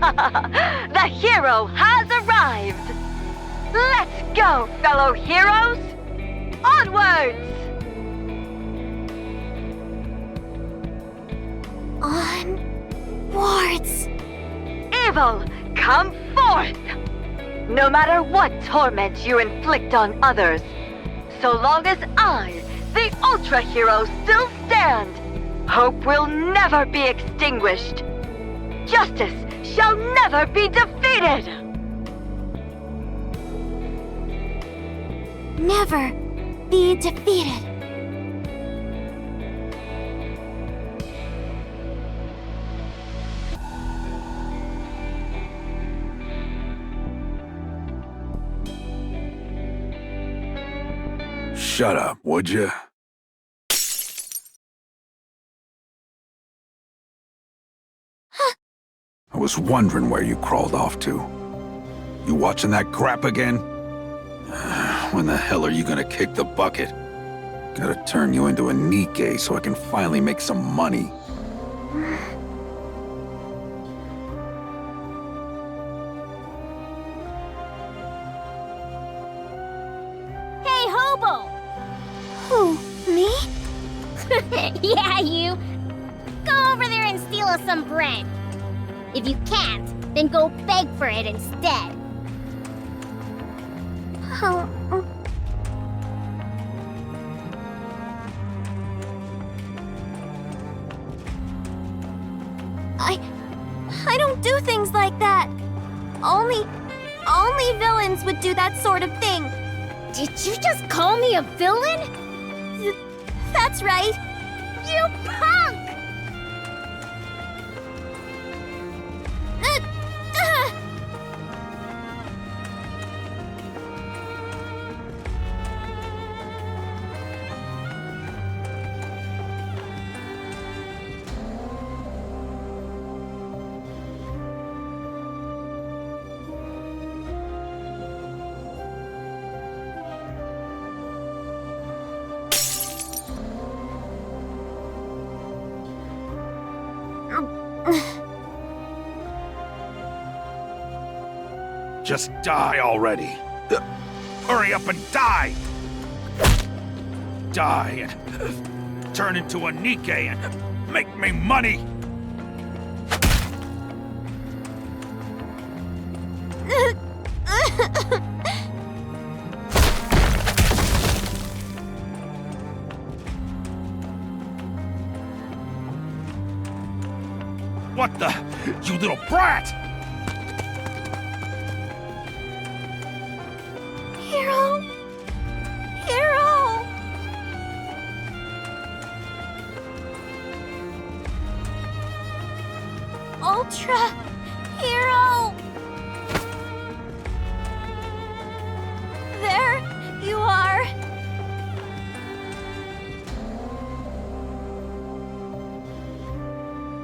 The hero has arrived! Let's go, fellow heroes! Onwards! Onwards! Evil, come forth! No matter what torment you inflict on others, so long as I, the Ultra Hero, still stand, hope will never be extinguished. Justice shall never be defeated! Never be defeated. Shut up, would you? I was wondering where you crawled off to. You watching that crap again? When the hell are you gonna kick the bucket? Gotta turn you into a NIKKE so I can finally make some money. Hey, hobo! Who, me? Yeah, you. Go over there and steal us some bread. If you can't, then go beg for it instead. I don't do things like that. Only villains would do that sort of thing. Did you just call me a villain? That's right. You punk! Just die already. Hurry up and die! Die and turn into a NIKKE and make me money! What the? You little brat! Hero! Hero! Ultra Hero! There you are!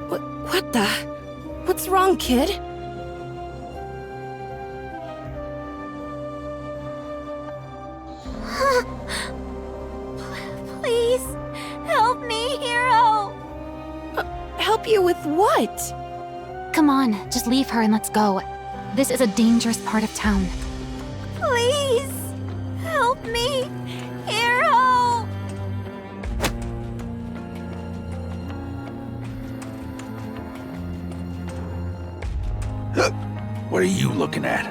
What the? What's wrong, kid? Please, help me, Hero! Help you with what? Come on, just leave her and let's go. This is a dangerous part of town. Please, help me, Hero! What are you looking at?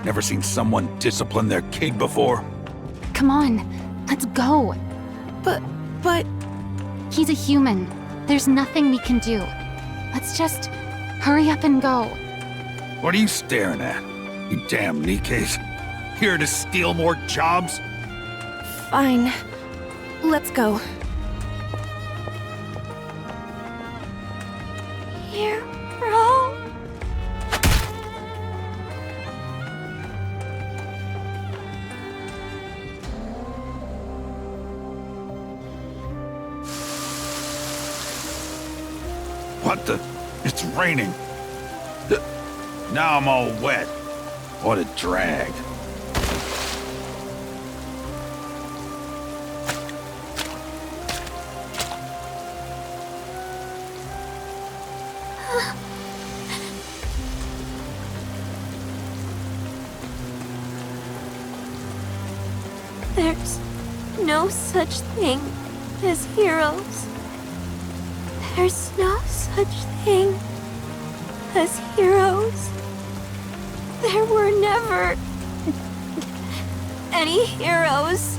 Never seen someone discipline their kid before? Come on, let's go. But... He's a human. There's nothing we can do. Let's just hurry up and go. What are you staring at? You damn NIKKEs. Here to steal more jobs? Fine. Let's go. Hero? What the? It's raining. Now I'm all wet. What a drag. There's no such thing as heroes. There's no such thing as heroes. There were never any heroes.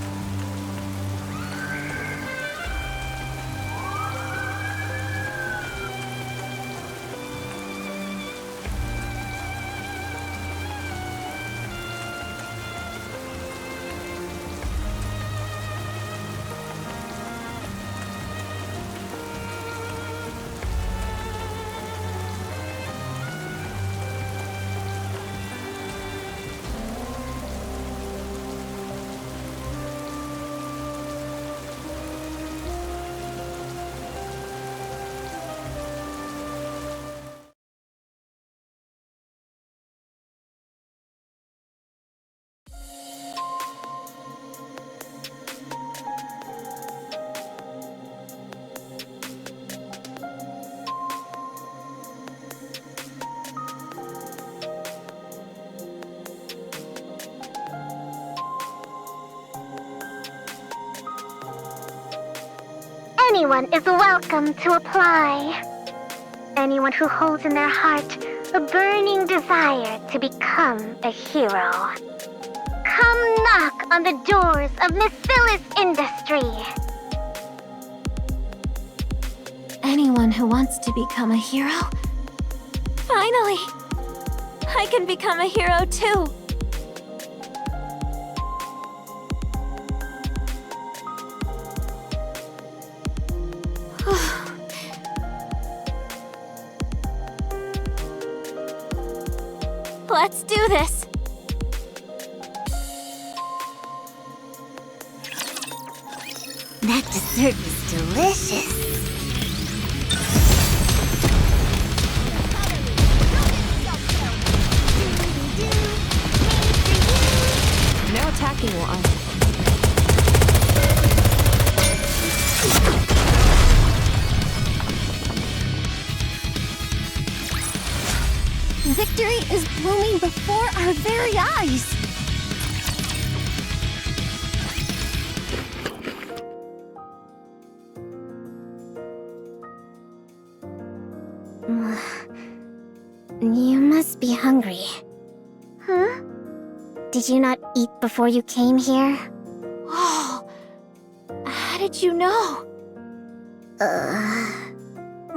Anyone is welcome to apply. Anyone who holds in their heart a burning desire to become a hero. Come knock on the doors of Miss Phyllis Industry. Anyone who wants to become a hero? Finally! I can become a hero too! Let's do this! That dessert is delicious. No attacking will un- Victory is blooming before our very eyes. You must be hungry. Huh? Did you not eat before you came here? Oh, how did you know?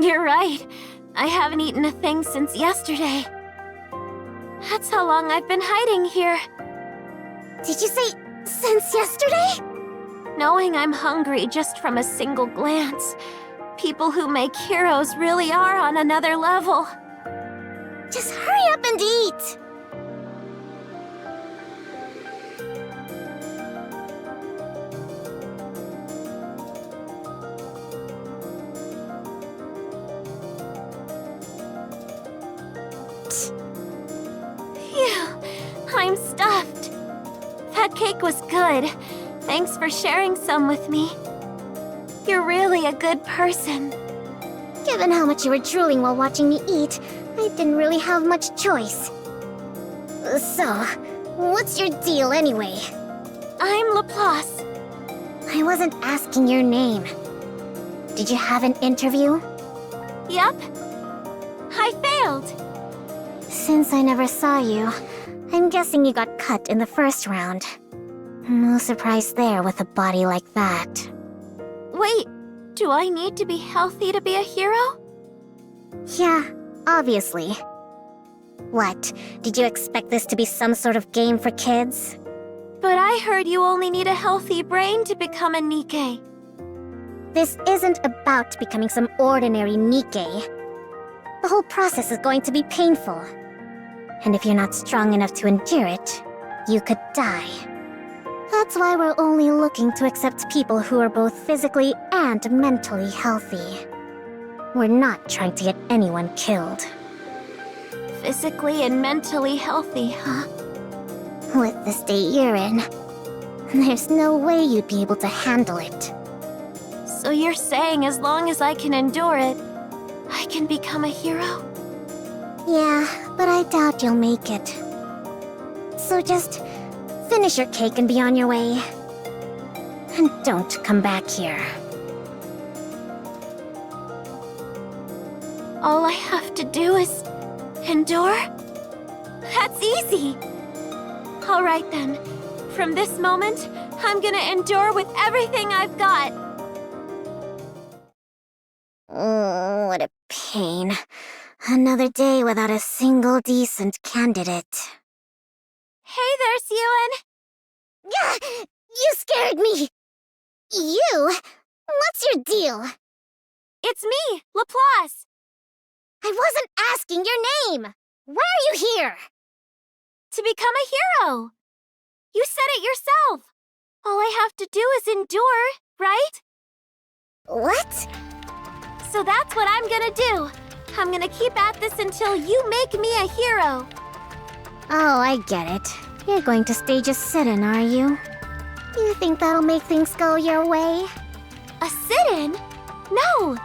You're right. I haven't eaten a thing since yesterday. That's how long I've been hiding here. Did you say since yesterday? Knowing I'm hungry just from a single glance. People who make heroes really are on another level. Just hurry up and eat! Phew, I'm stuffed. That cake was good. Thanks for sharing some with me. You're really a good person. Given how much you were drooling while watching me eat, I didn't really have much choice. So, what's your deal anyway? I'm Laplace. I wasn't asking your name. Did you have an interview? Yep. I failed. Since I never saw you, I'm guessing you got cut in the first round. No surprise there with a body like that. Wait, do I need to be healthy to be a hero? Yeah, obviously. What, did you expect this to be some sort of game for kids? But I heard you only need a healthy brain to become a NIKKE. This isn't about becoming some ordinary NIKKE. The whole process is going to be painful. And if you're not strong enough to endure it, you could die. That's why we're only looking to accept people who are both physically and mentally healthy. We're not trying to get anyone killed. Physically and mentally healthy, huh? With the state you're in, there's no way you'd be able to handle it. So you're saying as long as I can endure it, I can become a hero? Yeah, but I doubt you'll make it. So just finish your cake and be on your way. And don't come back here. All I have to do is endure? That's easy. All right then. From this moment, I'm gonna endure with everything I've got. Oh, what a pain. Another day without a single decent candidate. Hey there, Siyun. Gah! You scared me! You? What's your deal? It's me, Laplace. I wasn't asking your name! Why are you here? To become a hero. You said it yourself. All I have to do is endure, right? What? So that's what I'm gonna do. I'm gonna keep at this until you make me a hero. Oh, I get it. You're going to stage a sit-in, are you? You think that'll make things go your way? A sit-in? No!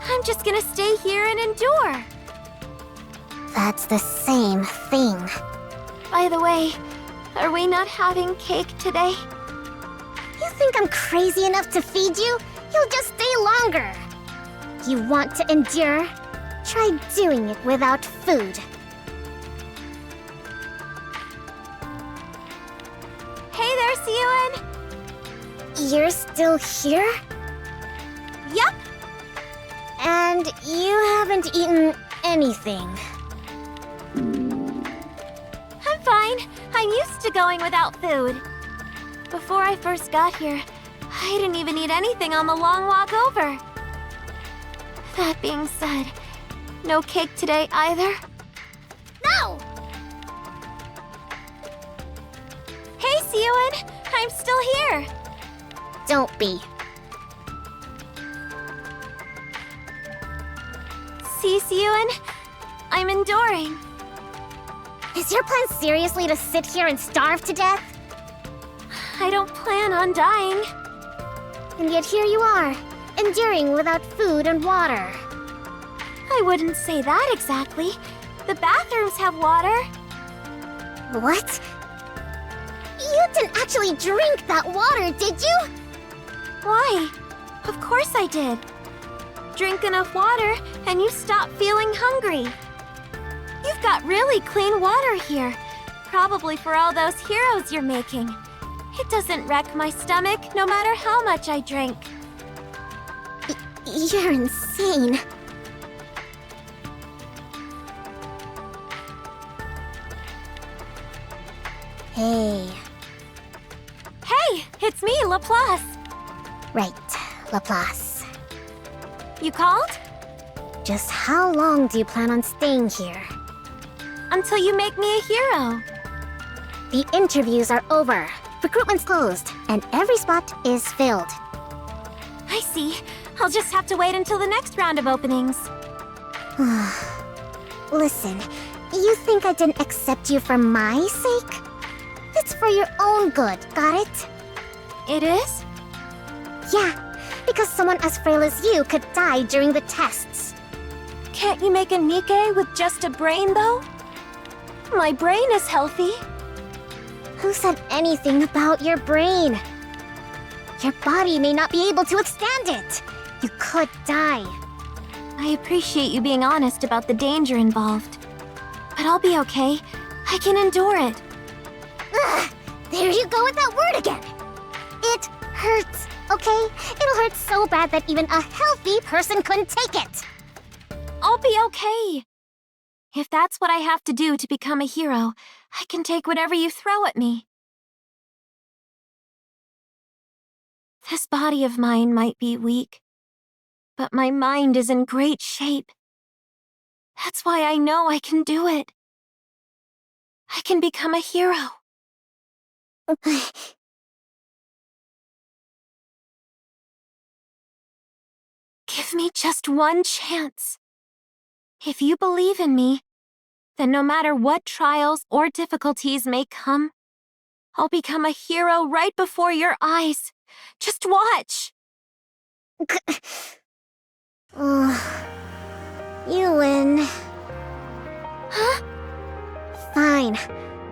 I'm just gonna stay here and endure. That's the same thing. By the way, are we not having cake today? You think I'm crazy enough to feed you? You'll just stay longer. You want to endure? Try doing it without food. Hey there, Siyun. You're still here? Yup. And you haven't eaten anything. I'm fine. I'm used to going without food. Before I first got here, I didn't even eat anything on the long walk over. That being said, no cake today either? No! Hey, Siyun! I'm still here! Don't be. See, Siyun? I'm enduring. Is your plan seriously to sit here and starve to death? I don't plan on dying. And yet here you are, enduring without food and water. I wouldn't say that exactly. The bathrooms have water. What? You didn't actually drink that water, did you? Why? Of course I did. Drink enough water and you stop feeling hungry. You've got really clean water here. Probably for all those heroes you're making. It doesn't wreck my stomach no matter how much I drink. You're insane. Hey. Hey, it's me, Laplace. Right, Laplace. You called? Just how long do you plan on staying here? Until you make me a hero. The interviews are over. Recruitment's closed, and every spot is filled. I see. I'll just have to wait until the next round of openings. Listen, you think I didn't accept you for my sake? It's for your own good, got it? It is? Yeah, because someone as frail as you could die during the tests. Can't you make a NIKKE with just a brain, though? My brain is healthy. Who said anything about your brain? Your body may not be able to withstand it. You could die. I appreciate you being honest about the danger involved. But I'll be okay. I can endure it. Ugh, there you go with that word again. It hurts, okay? It'll hurt so bad that even a healthy person couldn't take it. I'll be okay. If that's what I have to do to become a hero, I can take whatever you throw at me. This body of mine might be weak, but my mind is in great shape. That's why I know I can do it. I can become a hero. Give me just one chance. If you believe in me, then no matter what trials or difficulties may come, I'll become a hero right before your eyes. Just watch. You win. Huh? Fine.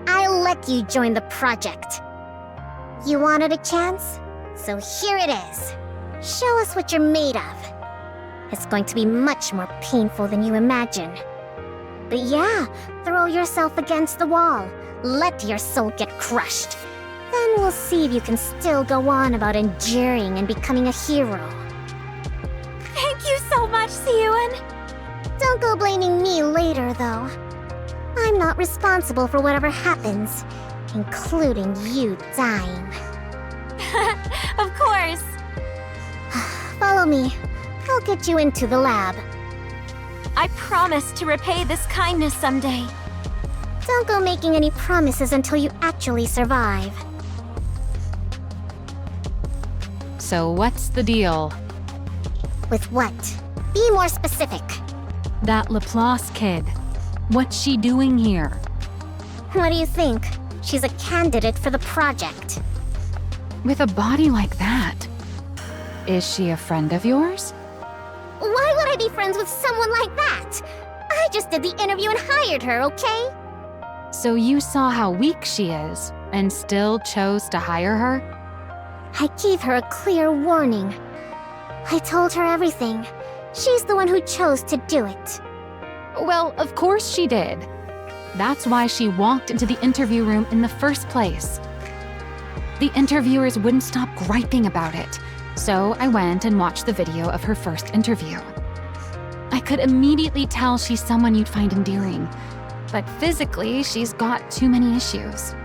I'll let you join the project. You wanted a chance? So here it is. Show us what you're made of. It's going to be much more painful than you imagine. But yeah, throw yourself against the wall. Let your soul get crushed. Then we'll see if you can still go on about enduring and becoming a hero. Thank you so much, Siyuan. Don't go blaming me later, though. I'm not responsible for whatever happens, including you dying. Of course. Follow me. I'll get you into the lab. I promise to repay this kindness someday. Don't go making any promises until you actually survive. So what's the deal? With what? Be more specific. That Laplace kid. What's she doing here? What do you think? She's a candidate for the project. With a body like that? Is she a friend of yours? Why would I be friends with someone like that? I just did the interview and hired her, okay? So you saw how weak she is, and still chose to hire her? I gave her a clear warning. I told her everything. She's the one who chose to do it. Well, of course she did. That's why she walked into the interview room in the first place. The interviewers wouldn't stop griping about it, so I went and watched the video of her first interview. I could immediately tell she's someone you'd find endearing, but physically, she's got too many issues.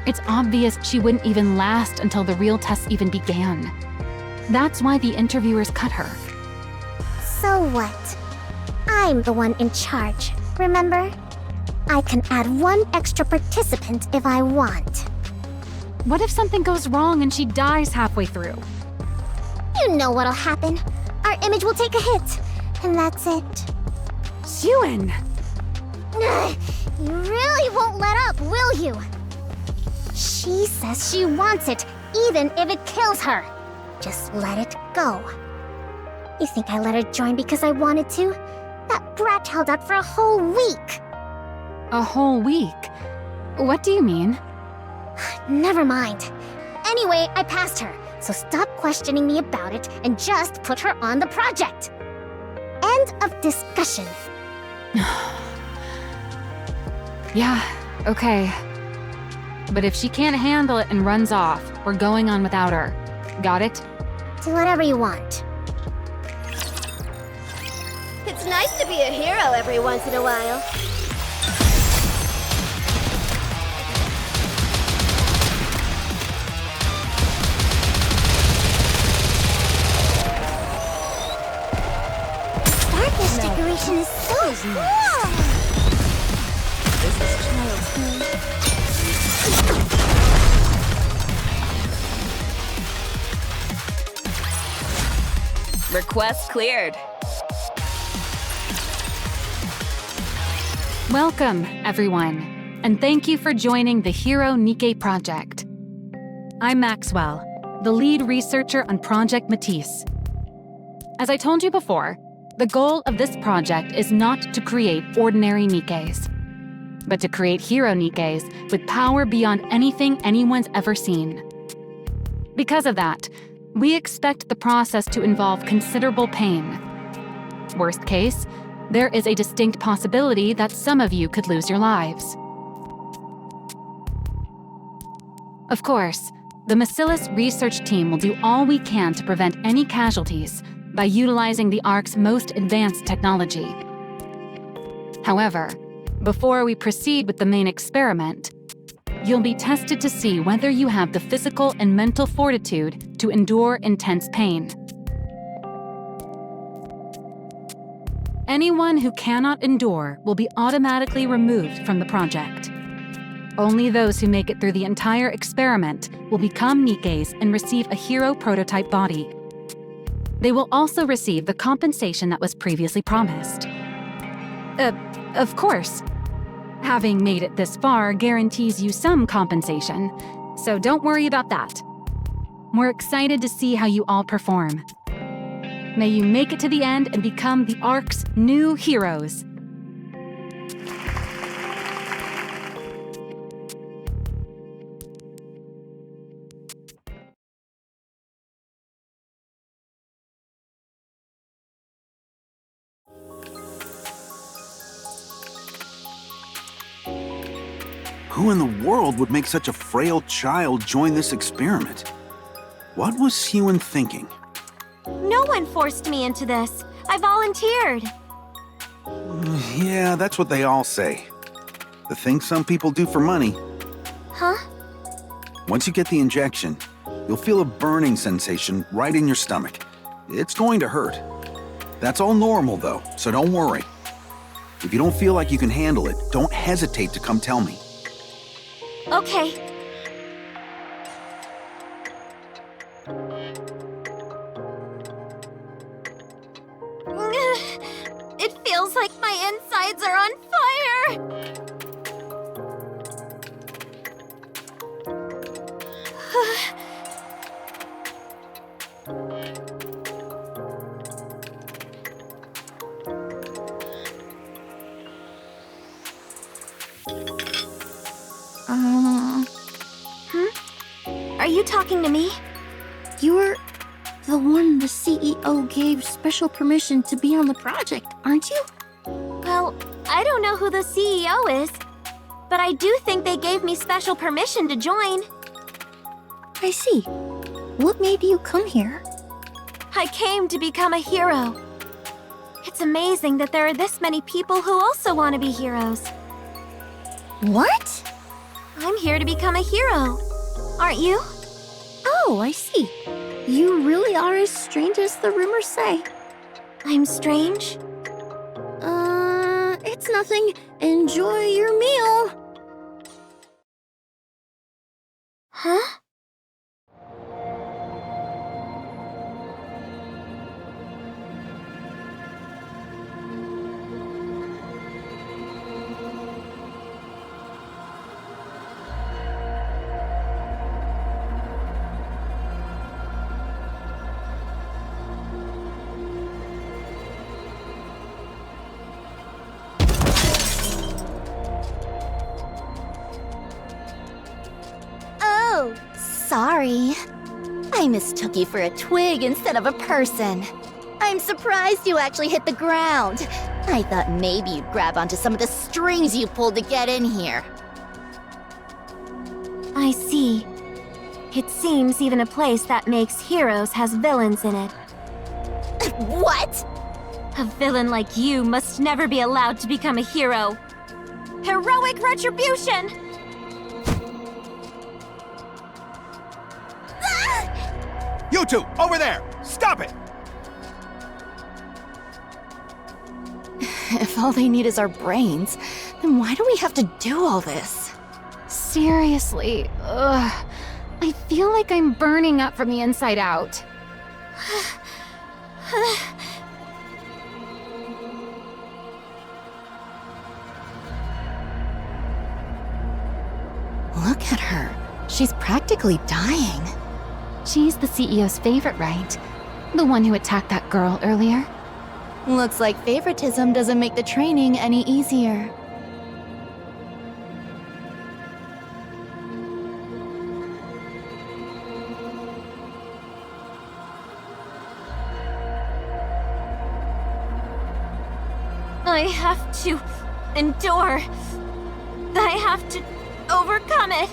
It's obvious she wouldn't even last until the real tests even began. That's why the interviewers cut her. So what? I'm the one in charge, remember? I can add one extra participant if I want. What if something goes wrong and she dies halfway through? You know what'll happen. Our image will take a hit, and that's it. Siyuan! You really won't let up, will you? She says she wants it, even if it kills her. Just let it go. You think I let her join because I wanted to? That brat held out for a whole week. A whole week? What do you mean? Never mind. Anyway, I passed her, so stop questioning me about it and just put her on the project. End of discussion. Yeah, okay. But if she can't handle it and runs off, we're going on without her. Got it? Do whatever you want. It's nice to be a hero every once in a while. This decoration is so cool! This is child's play. Request cleared. Welcome, everyone, and thank you for joining the Hero NIKKE project. I'm Maxwell, the lead researcher on Project Matisse. As I told you before, the goal of this project is not to create ordinary NIKKEs, but to create hero NIKKEs with power beyond anything anyone's ever seen. Because of that, we expect the process to involve considerable pain. Worst case, there is a distinct possibility that some of you could lose your lives. Of course, the Macillus research team will do all we can to prevent any casualties by utilizing the Ark's most advanced technology. However, before we proceed with the main experiment, you'll be tested to see whether you have the physical and mental fortitude to endure intense pain. Anyone who cannot endure will be automatically removed from the project. Only those who make it through the entire experiment will become NIKKEs and receive a hero prototype body. They will also receive the compensation that was previously promised. Of course. Having made it this far guarantees you some compensation, so don't worry about that. We're excited to see how you all perform. May you make it to the end and become the Ark's new heroes. Who in the world would make such a frail child join this experiment? What was Huan thinking? No one forced me into this. I volunteered. Yeah, that's what they all say. The things some people do for money. Huh? Once you get the injection, you'll feel a burning sensation right in your stomach. It's going to hurt. That's all normal, though, so don't worry. If you don't feel like you can handle it, don't hesitate to come tell me. Okay. It feels like my insides are on fire! Are you talking to me? You're the one the CEO gave special permission to be on the project, aren't you? Well, I don't know who the CEO is, but I do think they gave me special permission to join. I see. What made you come here? I came to become a hero. It's amazing that there are this many people who also want to be heroes. What? I'm here to become a hero. Aren't you? Oh, I see. You really are as strange as the rumors say. I'm strange? It's nothing. Enjoy your meal. Huh? Oh, sorry. I mistook you for a twig instead of a person. I'm surprised you actually hit the ground. I thought maybe you'd grab onto some of the strings you pulled to get in here. I see. It seems even a place that makes heroes has villains in it. What? A villain like you must never be allowed to become a hero. Heroic retribution! You two, over there! Stop it! If all they need is our brains, then why do we have to do all this? Seriously, ugh. I feel like I'm burning up from the inside out. Look at her. She's practically dying. She's the CEO's favorite, right? The one who attacked that girl earlier? Looks like favoritism doesn't make the training any easier. I have to endure. I have to overcome it.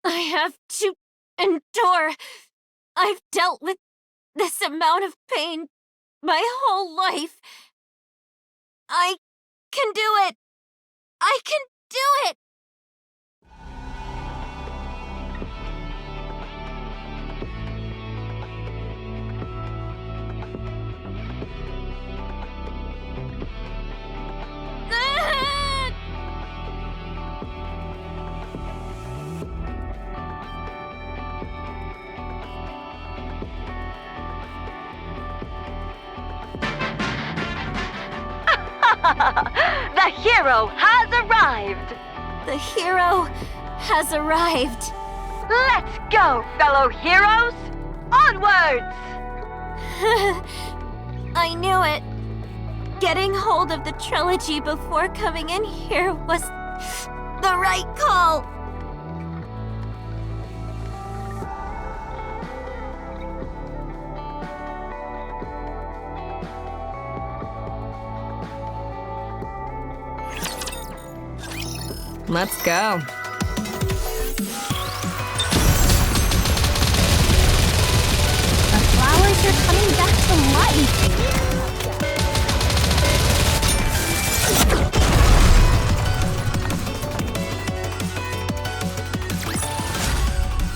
I have to endure. I've dealt with this amount of pain my whole life. I can do it. I can do it. The hero has arrived! The hero has arrived. Let's go, fellow heroes! Onwards! I knew it. Getting hold of the trilogy before coming in here was the right call. Let's go. The flowers are coming back to life.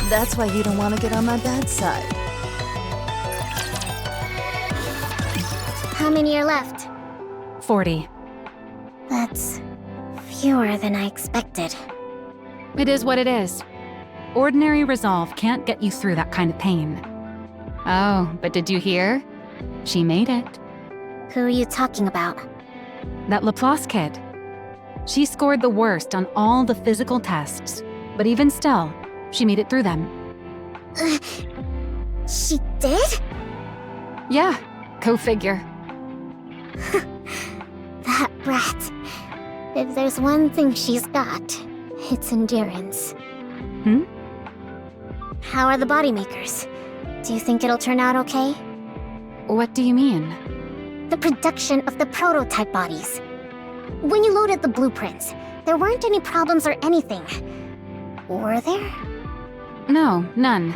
That's why you don't want to get on my bad side. How many are left? 40. That's fewer than I expected. It is what it is. Ordinary resolve can't get you through that kind of pain. Oh, but did you hear? She made it. Who are you talking about? That Laplace kid. She scored the worst on all the physical tests, but even still, she made it through them. She did? Yeah, go figure. That brat. If there's one thing she's got, it's endurance. Hmm? How are the body makers? Do you think it'll turn out okay? What do you mean? The production of the prototype bodies. When you loaded the blueprints, there weren't any problems or anything. Were there? No, none.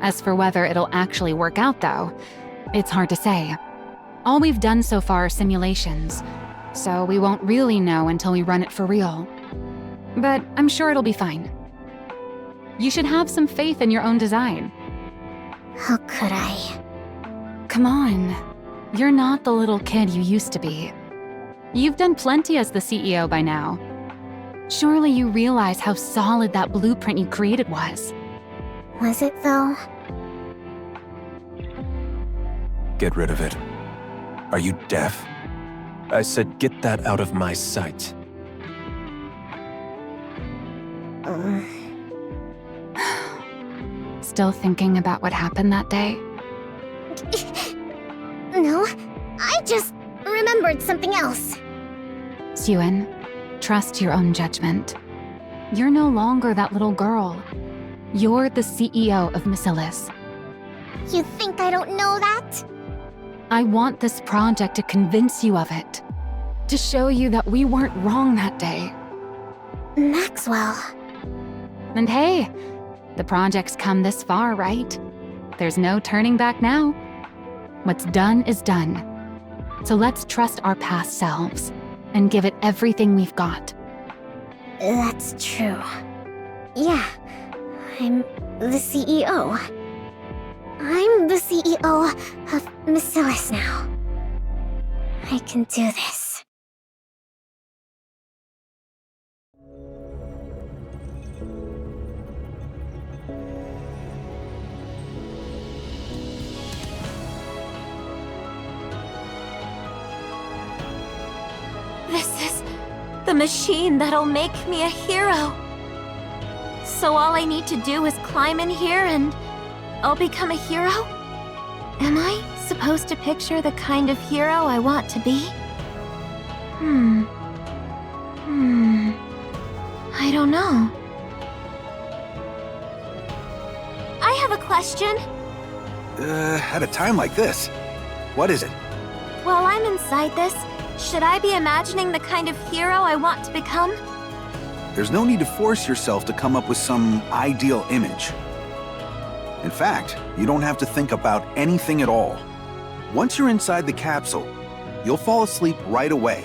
As for whether it'll actually work out, though, it's hard to say. All we've done so far are simulations, so we won't really know until we run it for real. But I'm sure it'll be fine. You should have some faith in your own design. How could I? Come on. You're not the little kid you used to be. You've done plenty as the CEO by now. Surely you realize how solid that blueprint you created was. Was it, though? Get rid of it. Are you deaf? I said get that out of my sight. Still thinking about what happened that day? No, I just remembered something else. Suen, trust your own judgment. You're no longer that little girl. You're the CEO of Masilis. You think I don't know that? I want this project to convince you of it. To show you that we weren't wrong that day. Maxwell. And hey, the project's come this far, right? There's no turning back now. What's done is done. So let's trust our past selves and give it everything we've got. That's true. Yeah, I'm the CEO. I'm the CEO of Masilis now. I can do this. This is the machine that'll make me a hero. So all I need to do is climb in here and I'll become a hero? Am I supposed to picture the kind of hero I want to be? I don't know. I have a question. At a time like this, what is it? While I'm inside this, should I be imagining the kind of hero I want to become? There's no need to force yourself to come up with some ideal image. In fact, you don't have to think about anything at all. Once you're inside the capsule, you'll fall asleep right away.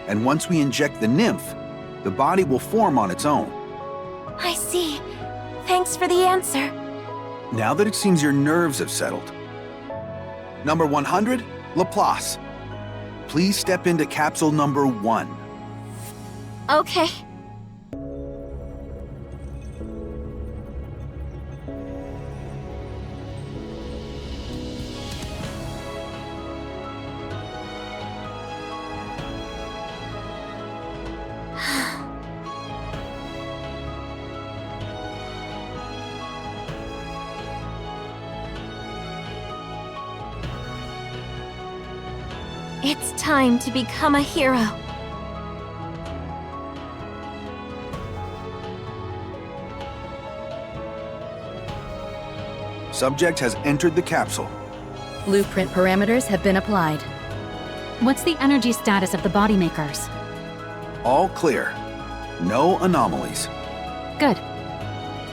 And once we inject the nymph, the body will form on its own. I see. Thanks for the answer. Now that it seems your nerves have settled. Number 100, Laplace. Please step into capsule number 1. Okay. It's time to become a hero. Subject has entered the capsule. Blueprint parameters have been applied. What's the energy status of the body makers? All clear. No anomalies. Good.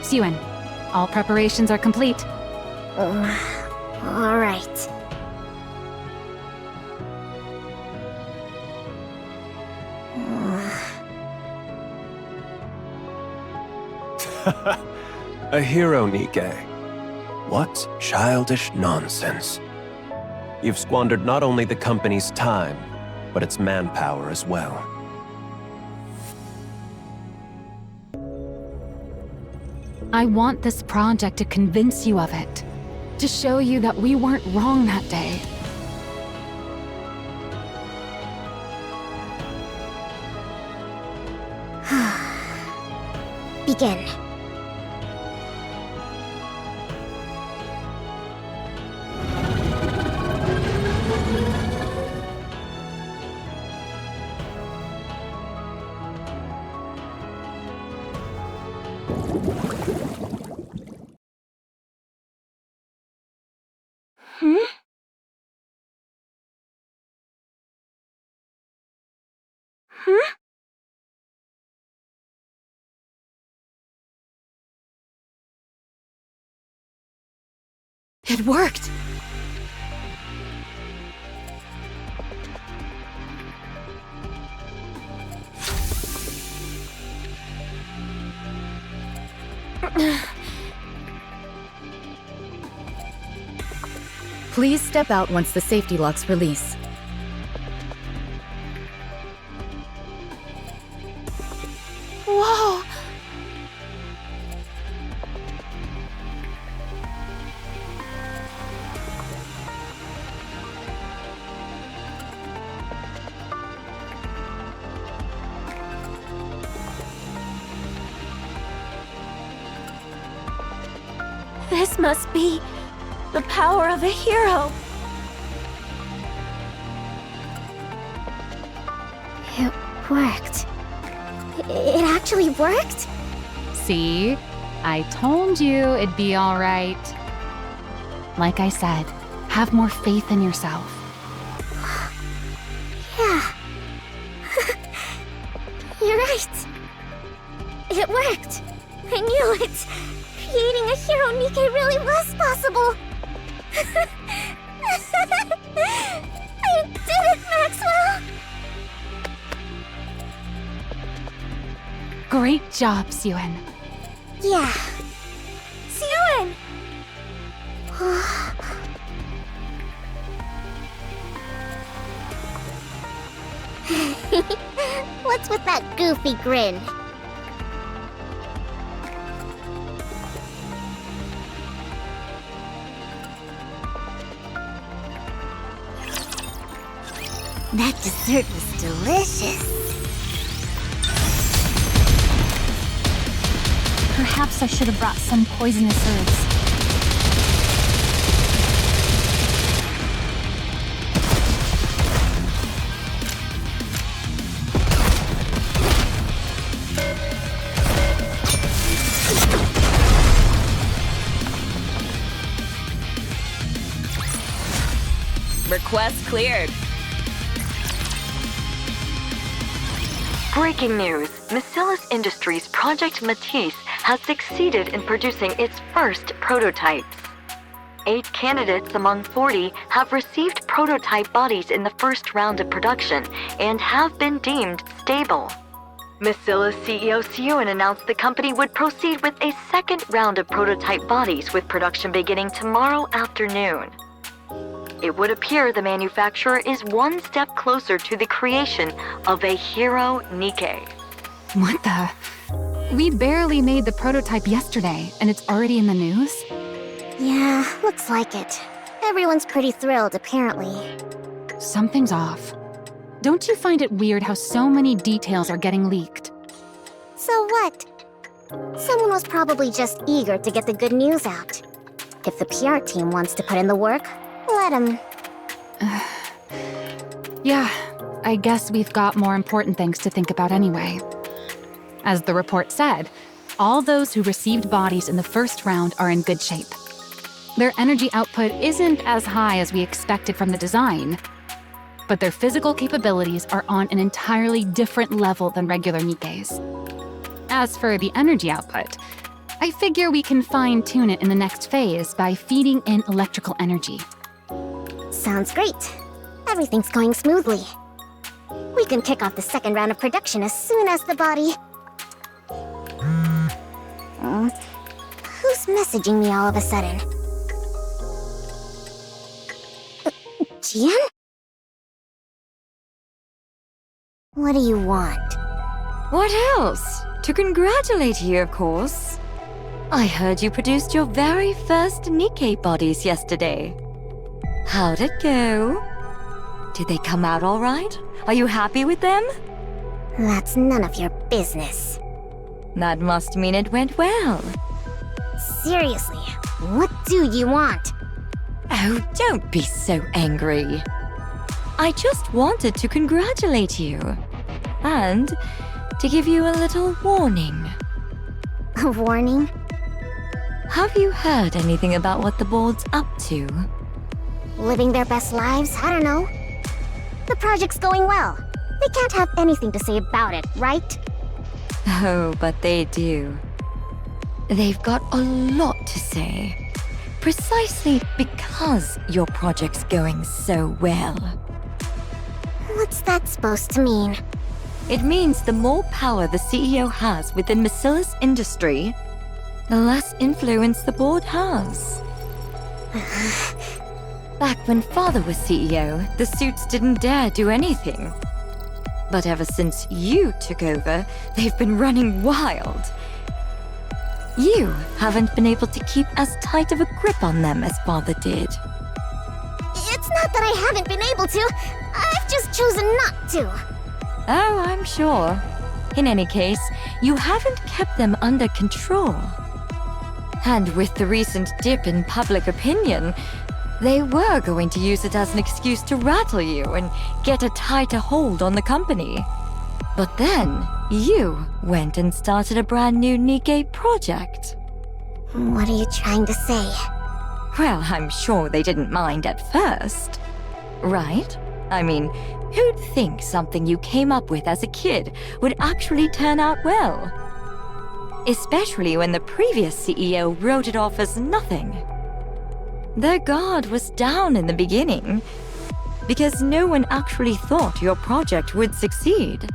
Suen, all preparations are complete. All right. A hero, Nikke. What childish nonsense. You've squandered not only the company's time, but its manpower as well. I want this project to convince you of it. To show you that we weren't wrong that day. Begin. It worked! Please step out once the safety locks release. Whoa! This must be the power of a hero. It worked. It actually worked? See? I told you it'd be alright. Like I said, have more faith in yourself. Yeah. You're right. It worked. I knew it. Creating a hero Nikke really was possible. I did it, Maxwell! Great job, Suen. Yeah. Suen! What's with that goofy grin? That dessert was delicious. Perhaps I should have brought some poisonous herbs. Request cleared. Breaking news. Miscellaneous Industries' Project Matisse has succeeded in producing its first prototypes. 8 candidates among 40 have received prototype bodies in the first round of production and have been deemed stable. Miscella's CEO Suen announced the company would proceed with a second round of prototype bodies with production beginning tomorrow afternoon. It would appear the manufacturer is one step closer to the creation of a hero Nikke. What the? We barely made the prototype yesterday, and it's already in the news? Yeah, looks like it. Everyone's pretty thrilled, apparently. Something's off. Don't you find it weird how so many details are getting leaked? So what? Someone was probably just eager to get the good news out. If the PR team wants to put in the work, let them. Yeah, I guess we've got more important things to think about anyway. As the report said, all those who received bodies in the first round are in good shape. Their energy output isn't as high as we expected from the design, but their physical capabilities are on an entirely different level than regular Nikke's. As for the energy output, I figure we can fine-tune it in the next phase by feeding in electrical energy. Sounds great. Everything's going smoothly. We can kick off the second round of production as soon as the body... Who's messaging me all of a sudden? Jian? What do you want? What else? To congratulate you, of course. I heard you produced your very first Nikke bodies yesterday. How'd it go? Did they come out all right? Are you happy with them? That's none of your business. That must mean it went well. Seriously, what do you want? Oh, don't be so angry. I just wanted to congratulate you. And to give you a little warning. A warning? Have you heard anything about what the board's up to? Living their best lives? I don't know. The project's going well. They can't have anything to say about it, right? Oh, but they do. They've got a lot to say. Precisely because your project's going so well. What's that supposed to mean? It means the more power the CEO has within Macilla's industry, the less influence the board has. Back when Father was CEO, the suits didn't dare do anything. But ever since you took over, they've been running wild. You haven't been able to keep as tight of a grip on them as Father did. It's not that I haven't been able to. I've just chosen not to. Oh, I'm sure. In any case, you haven't kept them under control. And with the recent dip in public opinion, they were going to use it as an excuse to rattle you and get a tighter hold on the company. But then, you went and started a brand new Nikke project. What are you trying to say? Well, I'm sure they didn't mind at first. Right? I mean, who'd think something you came up with as a kid would actually turn out well? Especially when the previous CEO wrote it off as nothing. Their guard was down in the beginning, because no one actually thought your project would succeed.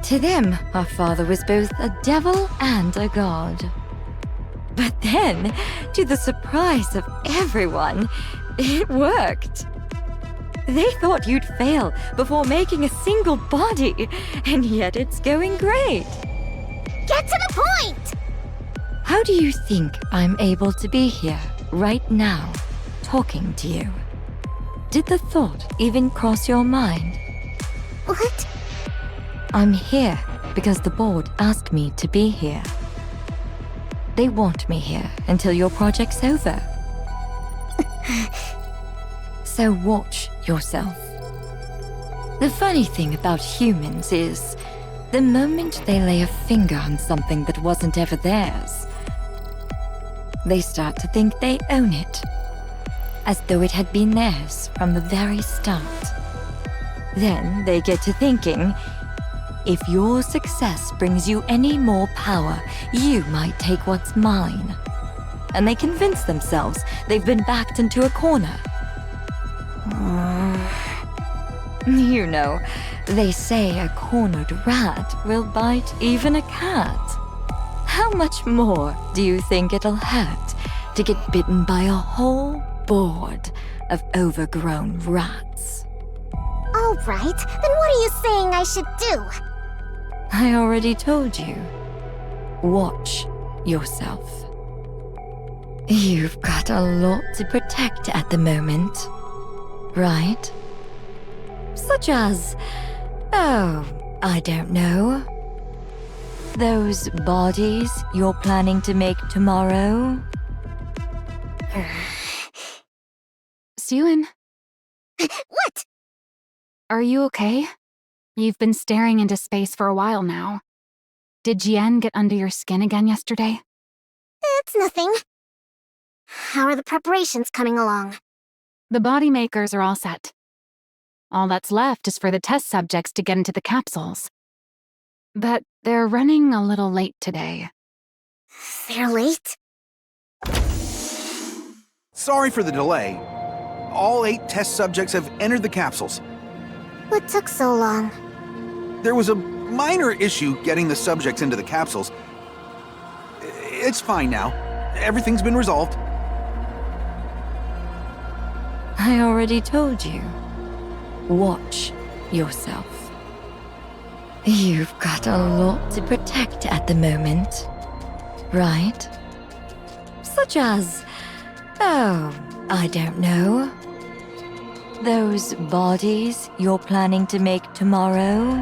To them, our father was both a devil and a god. But then, to the surprise of everyone, it worked. They thought you'd fail before making a single body, and yet it's going great. Get to the point! How do you think I'm able to be here, right now, talking to you? Did the thought even cross your mind? What? I'm here because the board asked me to be here. They want me here until your project's over. So watch yourself. The funny thing about humans is, the moment they lay a finger on something that wasn't ever theirs, they start to think they own it, as though it had been theirs from the very start. Then they get to thinking, if your success brings you any more power, you might take what's mine. And they convince themselves they've been backed into a corner. You know, they say a cornered rat will bite even a cat. How much more do you think it'll hurt to get bitten by a whole board of overgrown rats? All right, then what are you saying I should do? I already told you. Watch yourself. You've got a lot to protect at the moment, right? Such as, oh, I don't know. Those bodies you're planning to make tomorrow? Suen? What? Are you okay? You've been staring into space for a while now. Did Jian get under your skin again yesterday? It's nothing. How are the preparations coming along? The body makers are all set. All that's left is for the test subjects to get into the capsules. But they're running a little late today. They're late? Sorry for the delay. All 8 test subjects have entered the capsules. What took so long? There was a minor issue getting the subjects into the capsules. It's fine now. Everything's been resolved. I already told you. Watch yourself. You've got a lot to protect at the moment, right? Such as, oh, I don't know. Those bodies you're planning to make tomorrow?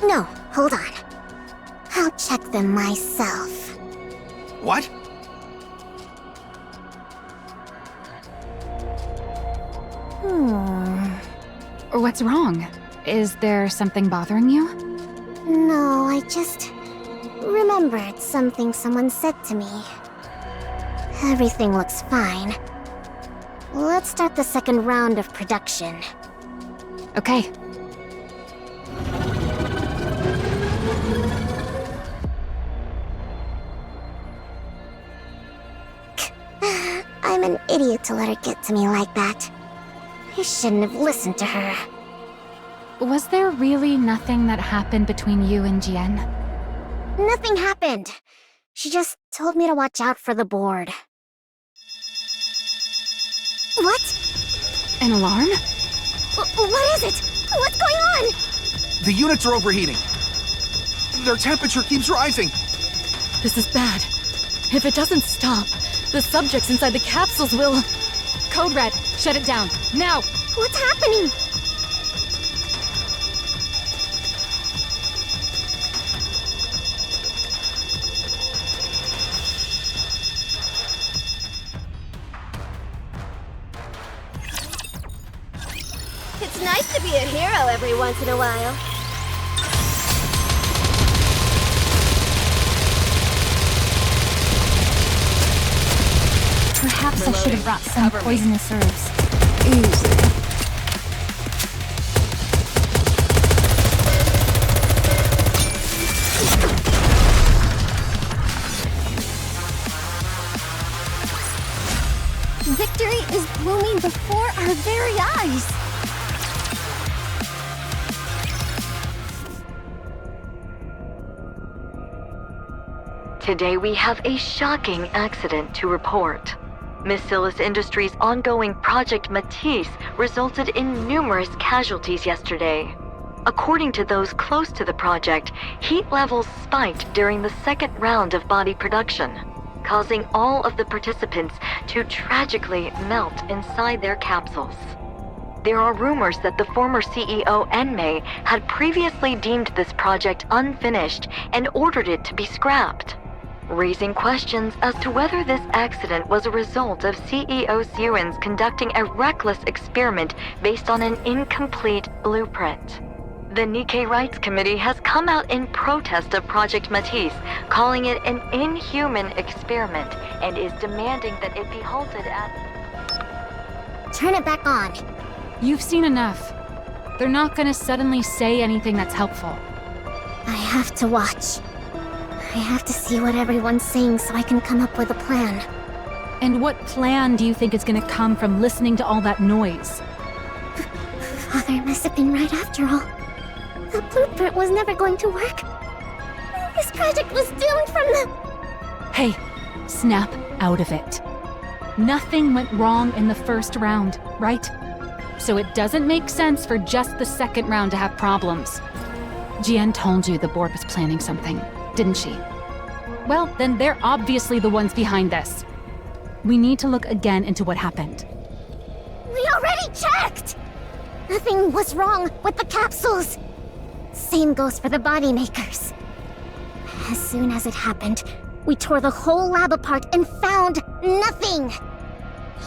No, hold on. I'll check them myself. What? What's wrong? Is there something bothering you? No, I just remembered something someone said to me. Everything looks fine. Let's start the second round of production. Okay. I'm an idiot to let her get to me like that. I shouldn't have listened to her. Was there really nothing that happened between you and Jian? Nothing happened. She just told me to watch out for the board. What? An alarm? What is it? What's going on? The units are overheating. Their temperature keeps rising. This is bad. If it doesn't stop, the subjects inside the capsules will... Code Red, shut it down, now! What's happening? It's nice to be a hero every once in a while. Perhaps I should have brought some poisonous herbs. Easy. Victory is blooming before our very eyes. Today we have a shocking accident to report. Miss Silas Industries' ongoing Project Matisse resulted in numerous casualties yesterday. According to those close to the project, heat levels spiked during the second round of body production, causing all of the participants to tragically melt inside their capsules. There are rumors that the former CEO Enmei had previously deemed this project unfinished and ordered it to be scrapped, raising questions as to whether this accident was a result of CEO Sewins conducting a reckless experiment based on an incomplete blueprint. The NIKKE Rights Committee has come out in protest of Project Matisse, calling it an inhuman experiment, and is demanding that it be halted at... Turn it back on. You've seen enough. They're not gonna suddenly say anything that's helpful. I have to watch. I have to see what everyone's saying so I can come up with a plan. And what plan do you think is gonna come from listening to all that noise? Father must have been right after all. The blueprint was never going to work. This project was doomed from the... Hey, snap out of it. Nothing went wrong in the first round, right? So it doesn't make sense for just the second round to have problems. Jian told you the board was planning something, didn't she? Well, then they're obviously the ones behind this. We need to look again into what happened. We already checked! Nothing was wrong with the capsules. Same goes for the body makers. As soon as it happened, we tore the whole lab apart and found nothing.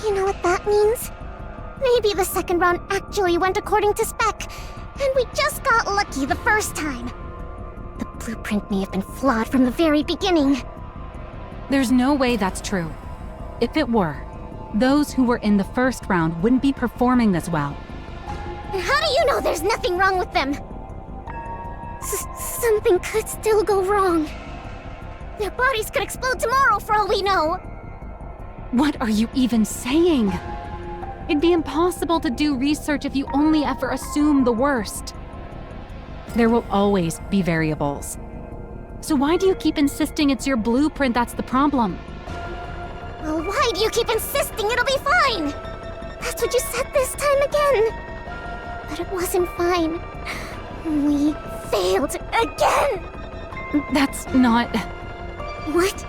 You know what that means? Maybe the second round actually went according to spec, and we just got lucky the first time. The blueprint may have been flawed from the very beginning. There's no way that's true. If it were, those who were in the first round wouldn't be performing this well. How do you know there's nothing wrong with them? Something could still go wrong. Their bodies could explode tomorrow for all we know. What are you even saying? It'd be impossible to do research if you only ever assume the worst. There will always be variables. So why do you keep insisting it's your blueprint that's the problem? Well, why do you keep insisting it'll be fine? That's what you said this time again. But it wasn't fine. We failed again! That's not... What?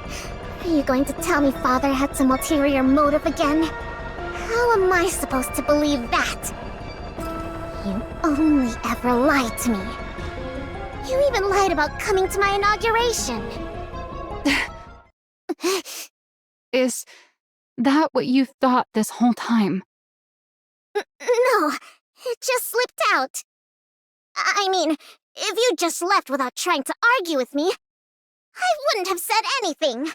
Are you going to tell me Father had some ulterior motive again? How am I supposed to believe that? You only ever lied to me. You even lied about coming to my inauguration. Is that what you thought this whole time? No, it just slipped out. I mean, if you just left without trying to argue with me, I wouldn't have said anything.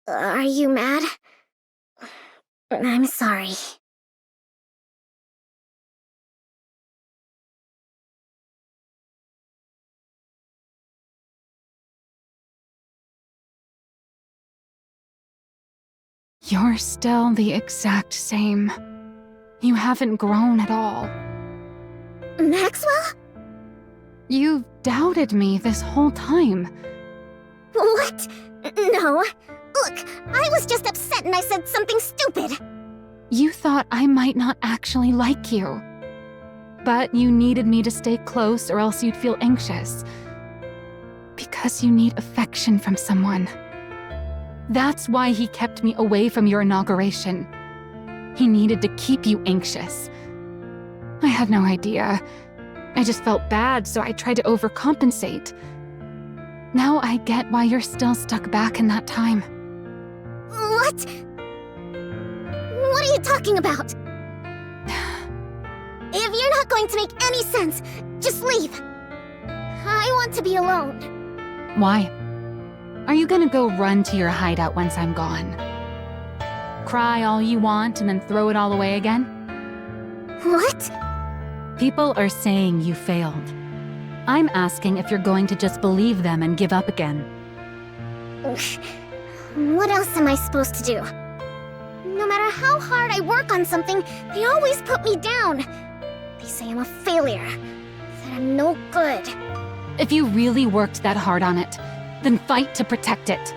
Are you mad? I'm sorry. You're still the exact same. You haven't grown at all. Maxwell? You've doubted me this whole time. What? No. Look, I was just upset and I said something stupid. You thought I might not actually like you. But you needed me to stay close or else you'd feel anxious. Because you need affection from someone. That's why he kept me away from your inauguration. He needed to keep you anxious. I had no idea. I just felt bad, so I tried to overcompensate. Now I get why you're still stuck back in that time. What? What are you talking about? If you're not going to make any sense, just leave. I want to be alone. Why? Are you gonna go run to your hideout once I'm gone? Cry all you want and then throw it all away again? What? People are saying you failed. I'm asking if you're going to just believe them and give up again. What else am I supposed to do? No matter how hard I work on something, they always put me down. They say I'm a failure, that I'm no good. If you really worked that hard on it, then fight to protect it.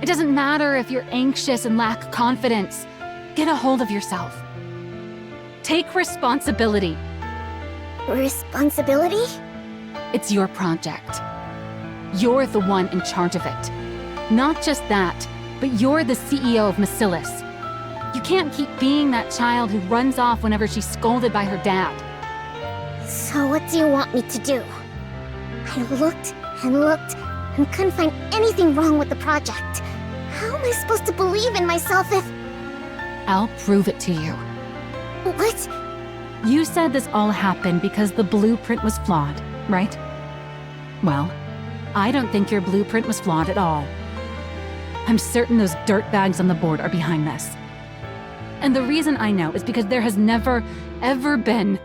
It doesn't matter if you're anxious and lack confidence. Get a hold of yourself. Take responsibility. Responsibility? It's your project. You're the one in charge of it. Not just that, but you're the CEO of Bacillus. You can't keep being that child who runs off whenever she's scolded by her dad. So what do you want me to do? I looked and looked and couldn't find anything wrong with the project. How am I supposed to believe in myself if... I'll prove it to you. What? You said this all happened because the blueprint was flawed, right? Well, I don't think your blueprint was flawed at all. I'm certain those dirtbags on the board are behind this. And the reason I know is because there has never, ever been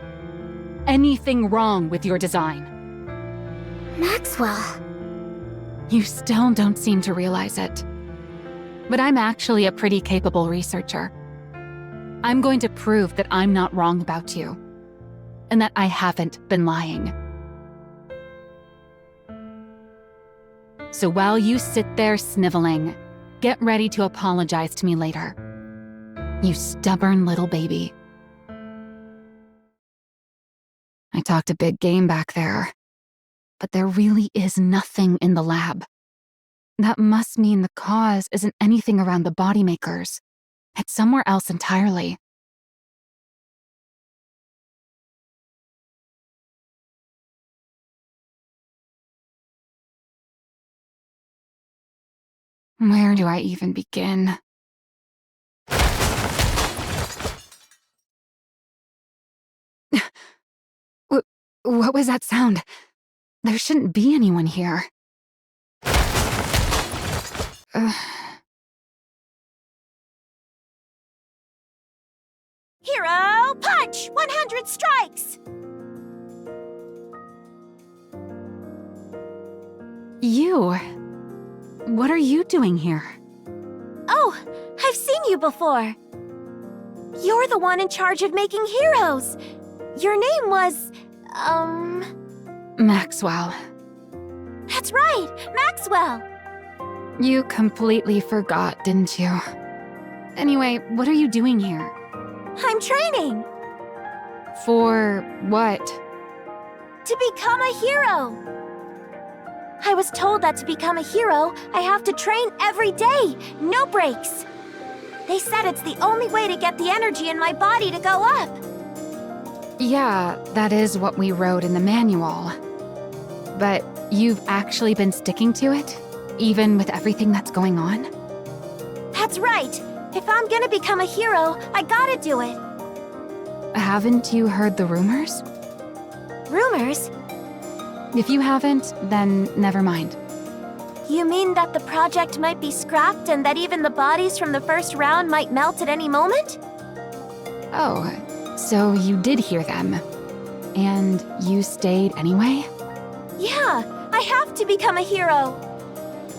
anything wrong with your design. Maxwell. You still don't seem to realize it. But I'm actually a pretty capable researcher. I'm going to prove that I'm not wrong about you, and that I haven't been lying. So while you sit there sniveling, get ready to apologize to me later. You stubborn little baby. I talked a big game back there, but there really is nothing in the lab. That must mean the cause isn't anything around the body makers. It's somewhere else entirely. Where do I even begin? What was that sound? There shouldn't be anyone here. Hero punch! 100 strikes! You. What are you doing here? Oh, I've seen you before. You're the one in charge of making heroes. Your name was, Maxwell. That's right, Maxwell. You completely forgot, didn't you? Anyway, what are you doing here? I'm training. For what? To become a hero. I was told that to become a hero, I have to train every day, no breaks. They said it's the only way to get the energy in my body to go up. Yeah, that is what we wrote in the manual. But you've actually been sticking to it? Even with everything that's going on? That's right. If I'm gonna become a hero, I gotta do it. Haven't you heard the rumors? Rumors? If you haven't, then never mind. You mean that the project might be scrapped and that even the bodies from the first round might melt at any moment? Oh, so you did hear them. And you stayed anyway? Yeah, I have to become a hero.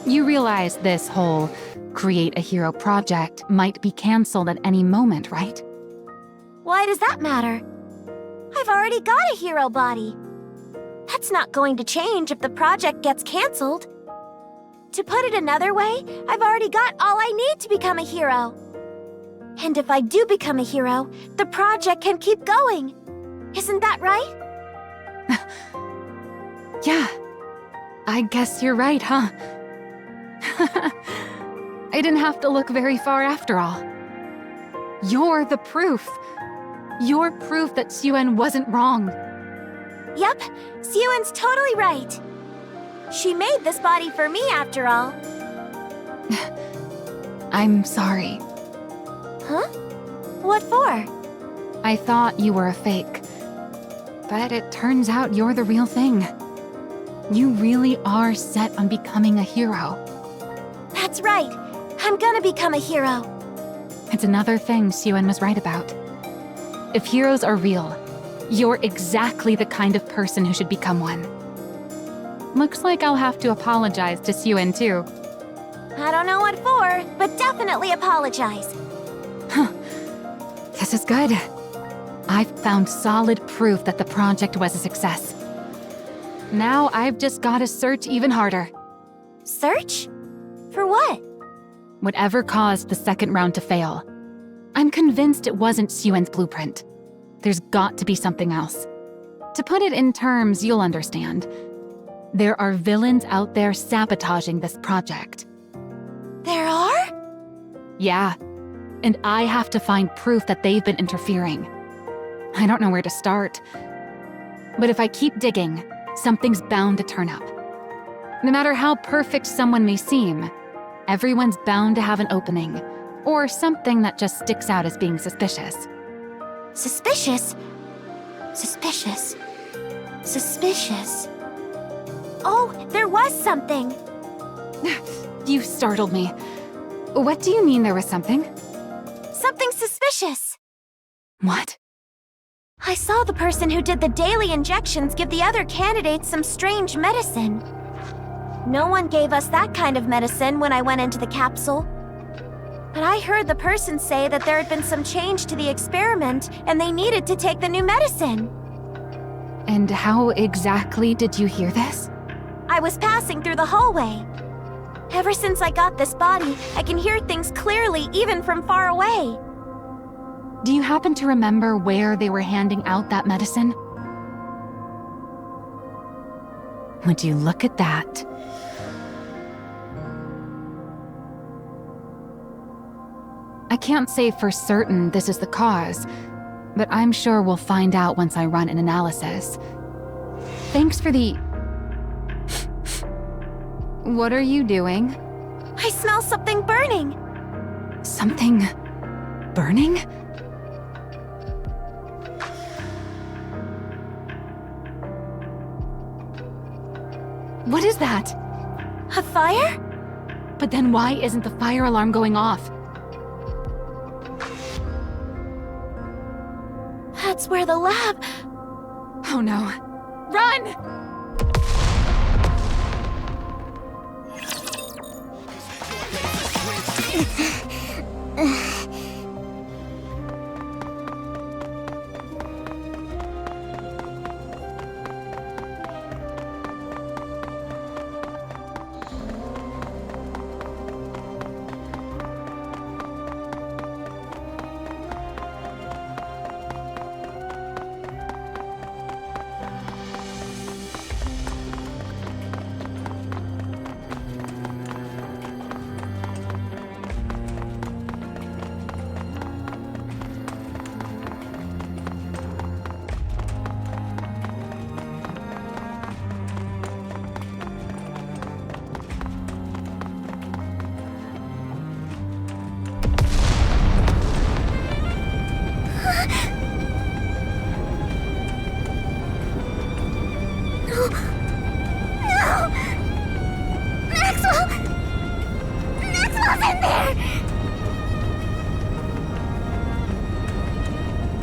You realize this whole Create a Hero project might be cancelled at any moment, right? Why does that matter? I've already got a hero body. That's not going to change if the project gets cancelled. To put it another way, I've already got all I need to become a hero. And if I do become a hero, the project can keep going. Isn't that right? Yeah. I guess you're right, huh? I didn't have to look very far after all. You're the proof. You're proof that Suen wasn't wrong. Yep, Suen's totally right. She made this body for me, after all. I'm sorry. Huh? What for? I thought you were a fake. But it turns out you're the real thing. You really are set on becoming a hero. That's right. I'm gonna become a hero. It's another thing Suen was right about. If heroes are real, you're exactly the kind of person who should become one. Looks like I'll have to apologize to Suen too. I don't know what for, but definitely apologize. Huh. This is good. I've found solid proof that the project was a success. Now I've just gotta search even harder. Search? For what? Whatever caused the second round to fail. I'm convinced it wasn't Suen's blueprint. There's got to be something else. To put it in terms you'll understand, there are villains out there sabotaging this project. There are? Yeah, and I have to find proof that they've been interfering. I don't know where to start. But if I keep digging, something's bound to turn up. No matter how perfect someone may seem, everyone's bound to have an opening, or something that just sticks out as being suspicious. Suspicious? Suspicious. Suspicious. Oh, there was something! You startled me. What do you mean there was something? Something suspicious! What? I saw the person who did the daily injections give the other candidates some strange medicine. No one gave us that kind of medicine when I went into the capsule. But I heard the person say that there had been some change to the experiment and they needed to take the new medicine. And how exactly did you hear this? I was passing through the hallway. Ever since I got this body, I can hear things clearly even from far away. Do you happen to remember where they were handing out that medicine? Would you look at that? I can't say for certain this is the cause, but I'm sure we'll find out once I run an analysis. Thanks for the... What are you doing? I smell something burning! Something... burning? What is that? A fire? But then why isn't the fire alarm going off? That's where the lab... Oh no. Run!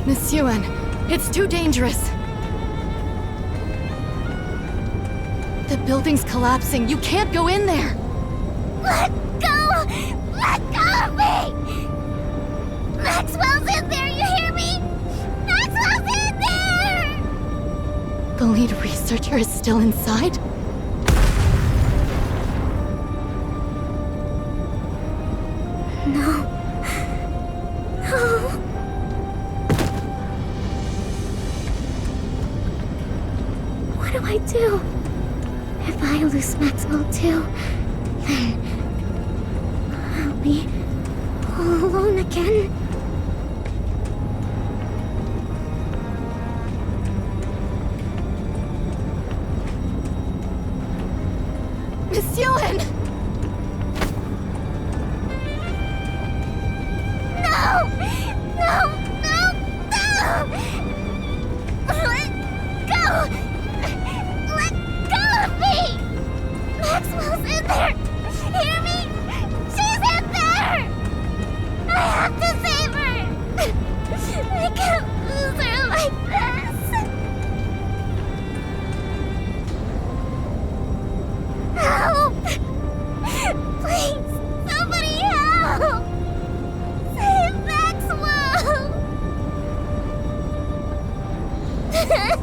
Miss Yuen, it's too dangerous. The building's collapsing. You can't go in there. Let go! Let go of me! Maxwell's in there, you hear me? Maxwell's in there! The lead researcher is still inside? No. No. What do I do? If I lose Maxwell too, then I'll be all alone again. Miss Yuen! No! No! No! No! Let go! Let go of me! Maxwell's in there! Hear me? She's in there! I have to save her! I can't lose her like this! Help! Please, somebody help! Save Maxwell! Help!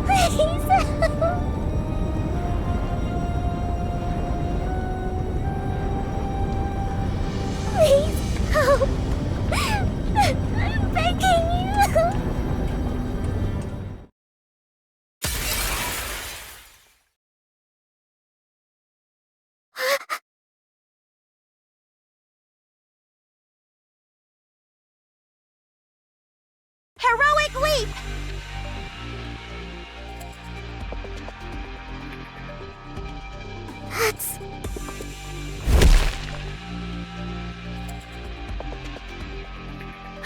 Please help! Please help! I'm begging you! Heroic leap! That's...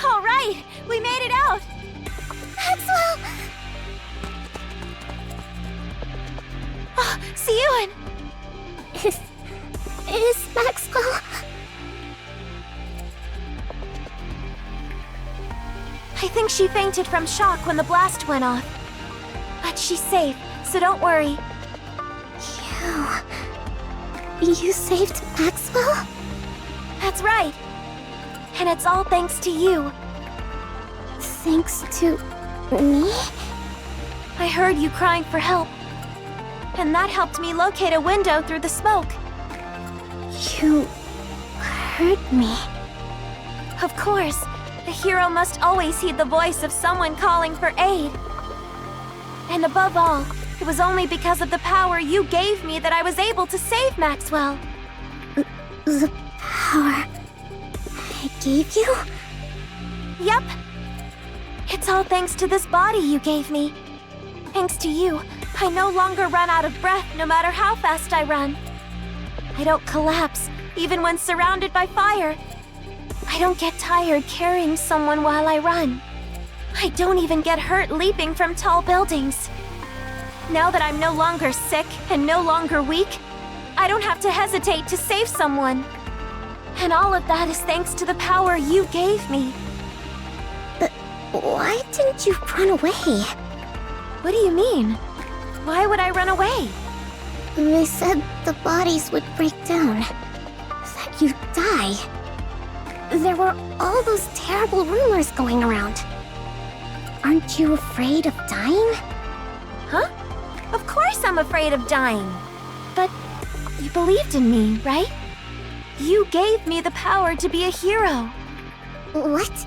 All right, we made it out! Maxwell! Oh, see you in... Is Maxwell... I think she fainted from shock when the blast went off. But she's safe, so don't worry. You saved Maxwell? That's right. And it's all thanks to you. Thanks to me? I heard you crying for help. And that helped me locate a window through the smoke. You heard me? Of course. The hero must always heed the voice of someone calling for aid. And above all, it was only because of the power you gave me that I was able to save Maxwell. The power I gave you? Yep. It's all thanks to this body you gave me. Thanks to you, I no longer run out of breath no matter how fast I run. I don't collapse, even when surrounded by fire. I don't get tired carrying someone while I run. I don't even get hurt leaping from tall buildings. Now that I'm no longer sick and no longer weak, I don't have to hesitate to save someone. And all of that is thanks to the power you gave me. But why didn't you run away? What do you mean? Why would I run away? They said the bodies would break down, that you'd die. There were all those terrible rumors going around. Aren't you afraid of dying? Huh? Of course I'm afraid of dying. But you believed in me, right? You gave me the power to be a hero. What?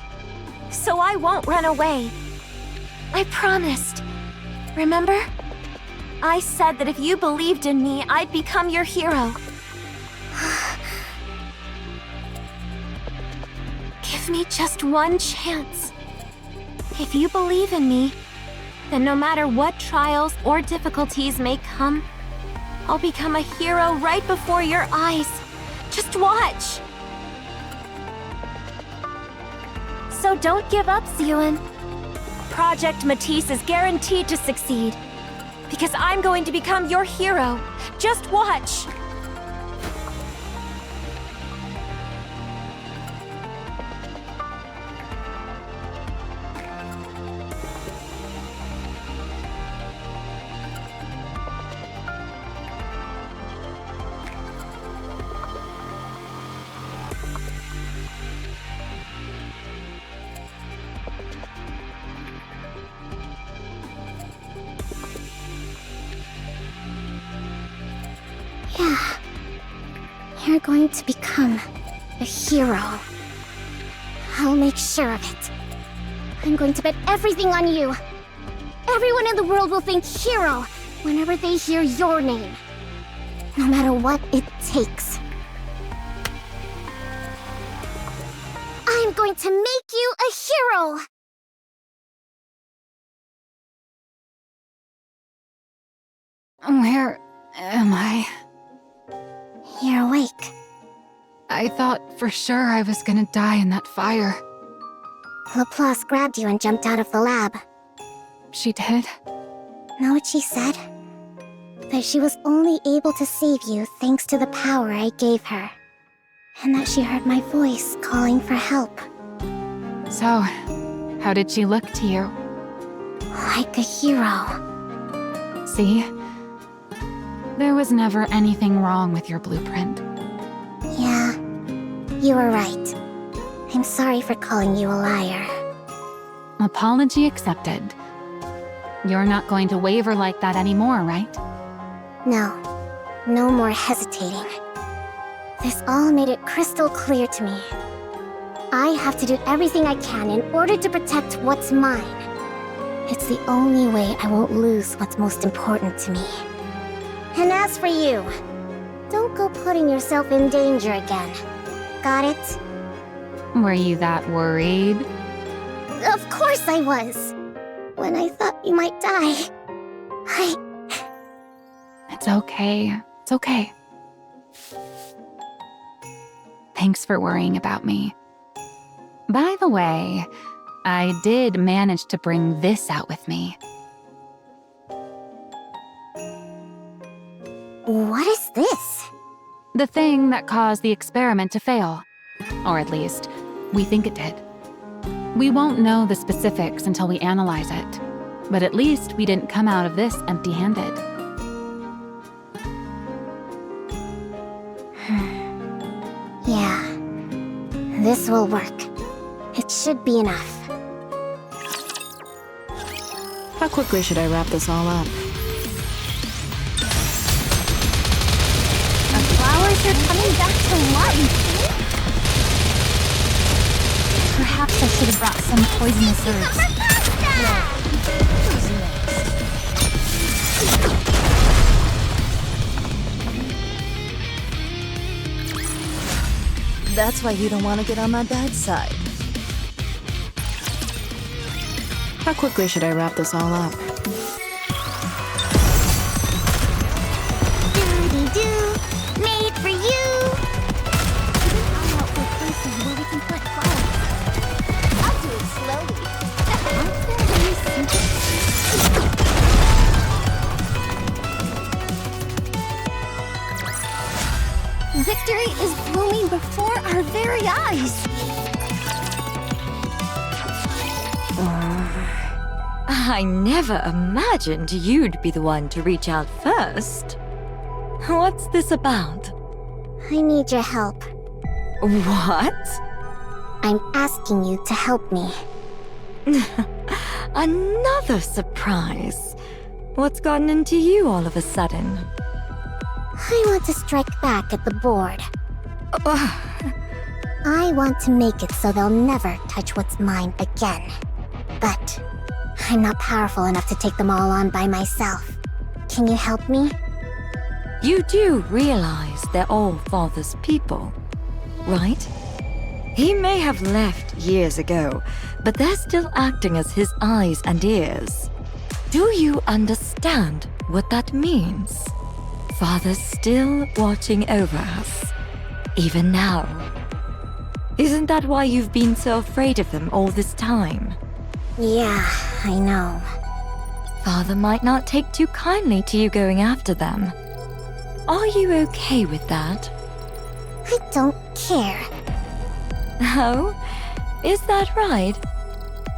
So I won't run away. I promised. Remember? I said that if you believed in me, I'd become your hero. Give me just one chance. If you believe in me, then no matter what trials or difficulties may come, I'll become a hero right before your eyes. Just watch. So don't give up, Zealand. Project Matisse is guaranteed to succeed. Because I'm going to become your hero. Just watch. Yeah. You're going to become a hero. I'll make sure of it. I'm going to bet everything on you. Everyone in the world will think hero whenever they hear your name. No matter what it takes. I'm going to make you a hero! Where am I? You're awake. I thought for sure I was gonna die in that fire. Laplace grabbed you and jumped out of the lab. She did? Know what she said? That she was only able to save you thanks to the power I gave her. And that she heard my voice calling for help. So, how did she look to you? Like a hero. See? There was never anything wrong with your blueprint. Yeah, you were right. I'm sorry for calling you a liar. Apology accepted. You're not going to waver like that anymore, right? No, no more hesitating. This all made it crystal clear to me. I have to do everything I can in order to protect what's mine. It's the only way I won't lose what's most important to me. And as for you, don't go putting yourself in danger again. Got it? Were you that worried? Of course I was! When I thought you might die, It's okay. It's okay. Thanks for worrying about me. By the way, I did manage to bring this out with me. What is this? The thing that caused the experiment to fail. Or at least, we think it did. We won't know the specifics until we analyze it. But at least we didn't come out of this empty-handed. Yeah, this will work. It should be enough. How quickly should I wrap this all up? The flowers are coming back to life! Perhaps I should have brought some poisonous herbs. That's why you don't want to get on my bad side. How quickly should I wrap this all up? Doody-doo! Made for you! I'm out for places where we can plant flowers. I'll do it slowly. Aren't there any secrets? Nikke is blooming before our very eyes. I never imagined you'd be the one to reach out first. What's this about? I need your help. What? I'm asking you to help me. Another surprise. What's gotten into you all of a sudden? I want to strike back at the board. I want to make it so they'll never touch what's mine again. But I'm not powerful enough to take them all on by myself. Can you help me? You do realize they're all Father's people, right? He may have left years ago, but they're still acting as his eyes and ears. Do you understand what that means? Father's still watching over us, even now. Isn't that why you've been so afraid of them all this time? Yeah, I know. Father might not take too kindly to you going after them. Are you okay with that? I don't care. Oh? Is that right?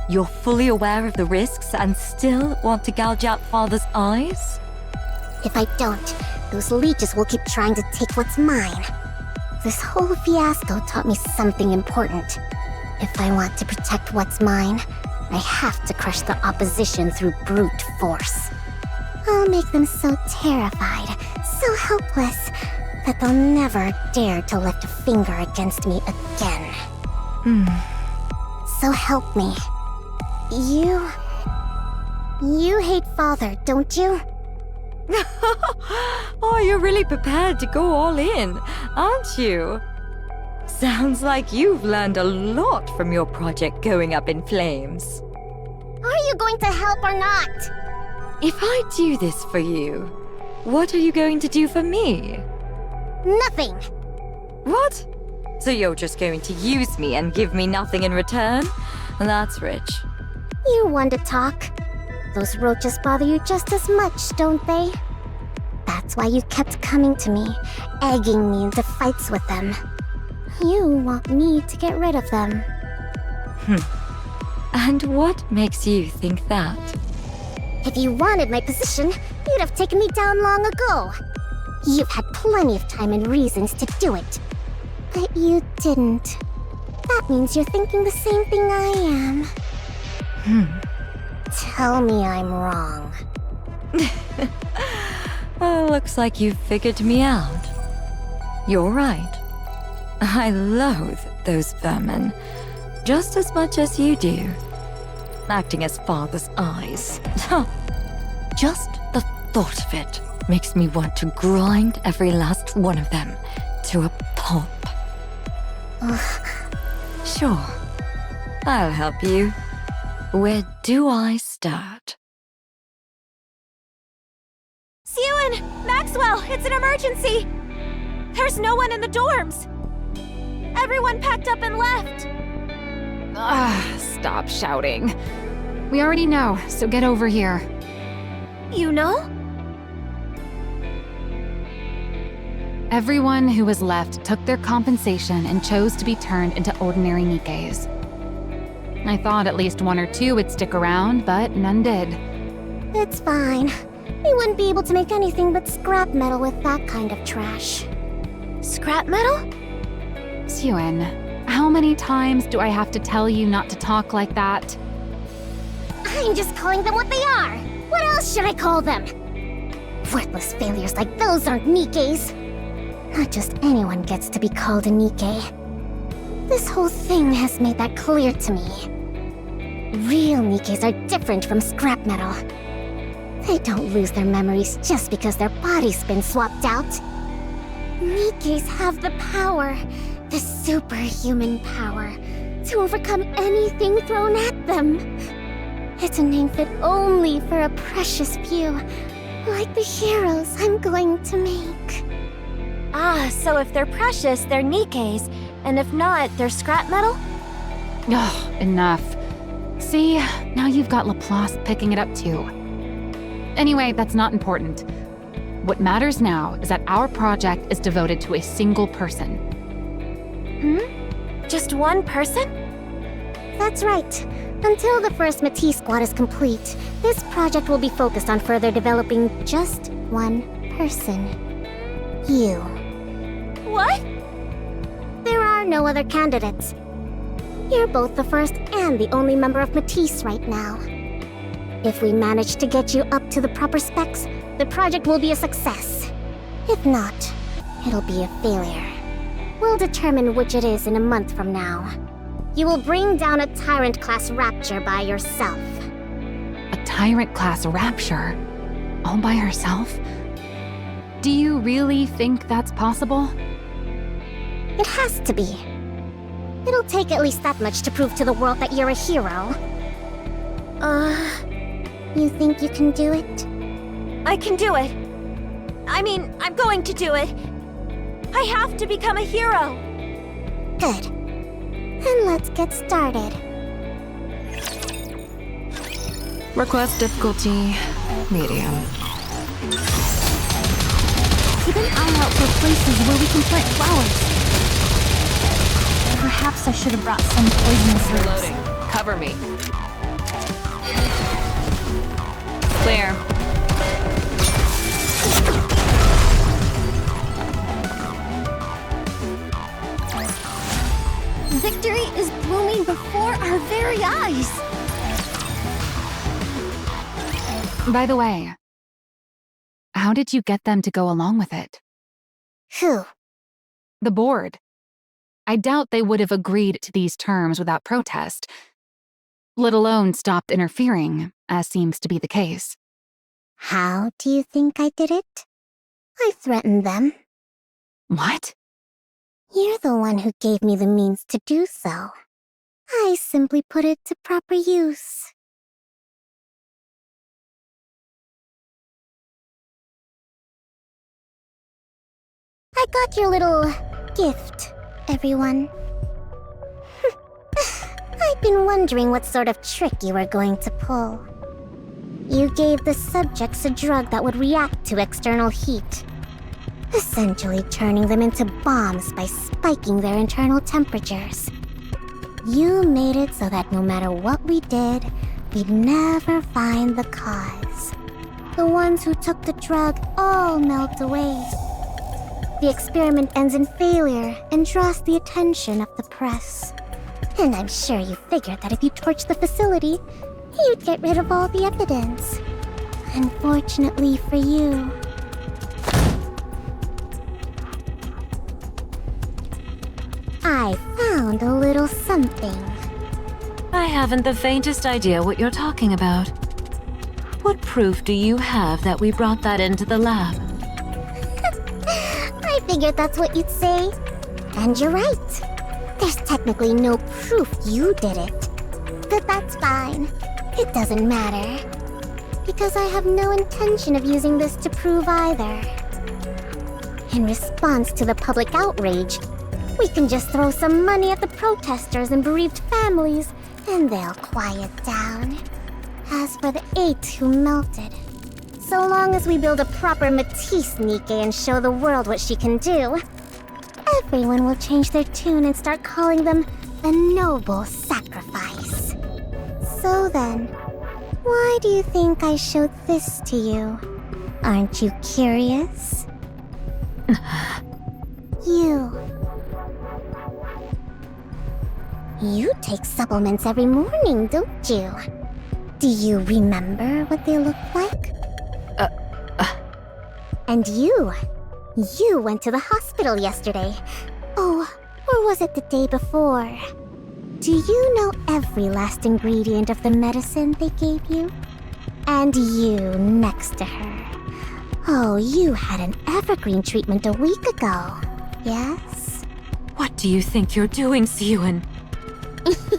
You're fully aware of the risks and still want to gouge out Father's eyes? If I don't, those leeches will keep trying to take what's mine. This whole fiasco taught me something important. If I want to protect what's mine, I have to crush the opposition through brute force. I'll make them so terrified, so helpless, that they'll never dare to lift a finger against me again. So help me. You hate Father, don't you? Oh, you're really prepared to go all in, aren't you? Sounds like you've learned a lot from your project going up in flames. Are you going to help or not? If I do this for you, what are you going to do for me? Nothing. What? So you're just going to use me and give me nothing in return? That's rich. You want to talk. Those roaches bother you just as much, don't they? That's why you kept coming to me, egging me into fights with them. You want me to get rid of them. And what makes you think that? If you wanted my position, you'd have taken me down long ago. You've had plenty of time and reasons to do it. But you didn't. That means you're thinking the same thing I am. Tell me I'm wrong. Oh, looks like you've figured me out. You're right. I loathe those vermin, just as much as you do. Acting as Father's eyes. Just the thought of it makes me want to grind every last one of them to a pulp. Sure, I'll help you. Where do I start? Sewan! Maxwell! It's an emergency! There's no one in the dorms! Everyone packed up and left! Stop shouting. We already know, so get over here. You know? Everyone who was left took their compensation and chose to be turned into ordinary Nikkes. I thought at least one or two would stick around, but none did. It's fine. We wouldn't be able to make anything but scrap metal with that kind of trash. Scrap metal? Sewan, how many times do I have to tell you not to talk like that? I'm just calling them what they are. What else should I call them? Worthless failures like those aren't Nikkes. Not just anyone gets to be called a Nikke. This whole thing has made that clear to me. Real Nikkes are different from scrap metal. They don't lose their memories just because their body's been swapped out. Nikkes have the power, the superhuman power, to overcome anything thrown at them. It's a name fit only for a precious few, like the heroes I'm going to make. Ah, so if they're precious, they're Nikkes, and if not, they're scrap metal? Ugh, enough. See, now you've got Laplace picking it up too. Anyway, that's not important. What matters now is that our project is devoted to a single person. Just one person? That's right. Until the first Matisse squad is complete, this project will be focused on further developing just one person. You. What? There are no other candidates. You're both the first and the only member of Matisse right now. If we manage to get you up to the proper specs, the project will be a success. If not, it'll be a failure. We'll determine which it is in a month from now. You will bring down a Tyrant-class Rapture by yourself. A Tyrant-class Rapture? All by herself? Do you really think that's possible? It has to be. It'll take at least that much to prove to the world that you're a hero. You think you can do it? I can do it. I mean, I'm going to do it. I have to become a hero. Good. Then let's get started. Request difficulty medium. Keep an eye out for places where we can plant flowers. Perhaps I should have brought some poisonous herbs. Reloading. Cover me. Clear. Victory is blooming before our very eyes. By the way, how did you get them to go along with it? Who? The board. I doubt they would have agreed to these terms without protest, let alone stopped interfering, as seems to be the case. How do you think I did it? I threatened them. What? You're the one who gave me the means to do so. I simply put it to proper use. I got your little gift, everyone. I've been wondering what sort of trick you were going to pull. You gave the subjects a drug that would react to external heat, essentially turning them into bombs by spiking their internal temperatures. You made it so that no matter what we did, we'd never find the cause. The ones who took the drug all melt away. The experiment ends in failure and draws the attention of the press. And I'm sure you figured that if you torched the facility, you'd get rid of all the evidence. Unfortunately for you. I found a little something. I haven't the faintest idea what you're talking about. What proof do you have that we brought that into the lab? I figured that's what you'd say. And you're right. There's technically no proof you did it. But that's fine. It doesn't matter. Because I have no intention of using this to prove either. In response to the public outrage, we can just throw some money at the protesters and bereaved families, and they'll quiet down. As for the 8 who melted, so long as we build a proper Matisse NIKKE and show the world what she can do, everyone will change their tune and start calling them a noble sacrifice. So then, why do you think I showed this to you? Aren't you curious? You take supplements every morning, don't you? Do you remember what they look like? And you went to the hospital yesterday. Oh, or was it the day before? Do you know every last ingredient of the medicine they gave you? And you next to her. Oh, you had an evergreen treatment a week ago, yes? What do you think you're doing, Siyun?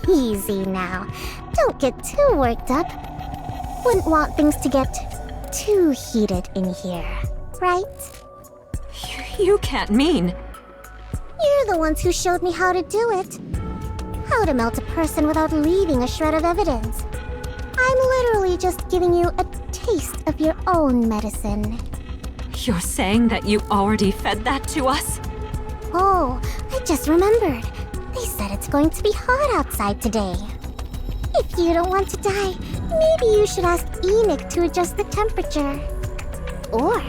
Easy now. Don't get too worked up. Wouldn't want things to get too heated in here, right? You can't mean... You're the ones who showed me how to do it. How to melt a person without leaving a shred of evidence. I'm literally just giving you a taste of your own medicine. You're saying that you already fed that to us? Oh, I just remembered. They said it's going to be hot outside today. If you don't want to die, maybe you should ask Enoch to adjust the temperature. Or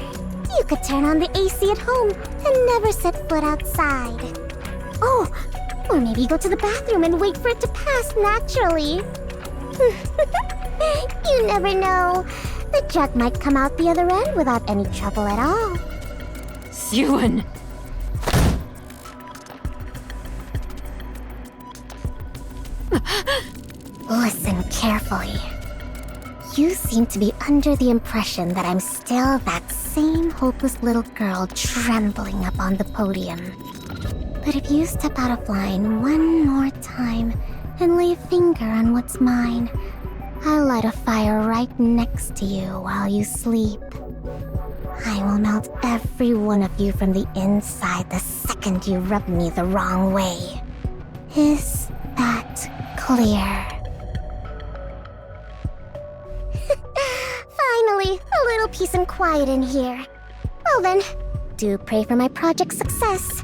you could turn on the AC at home and never set foot outside. Oh, or maybe go to the bathroom and wait for it to pass naturally. You never know. The jug might come out the other end without any trouble at all. Ewan! Listen carefully. You seem to be under the impression that I'm still that same hopeless little girl trembling up on the podium. But if you step out of line one more time and lay a finger on what's mine, I'll light a fire right next to you while you sleep. I will melt every one of you from the inside the second you rub me the wrong way. Is that clear? Finally, a little peace and quiet in here. Well then, do pray for my project's success.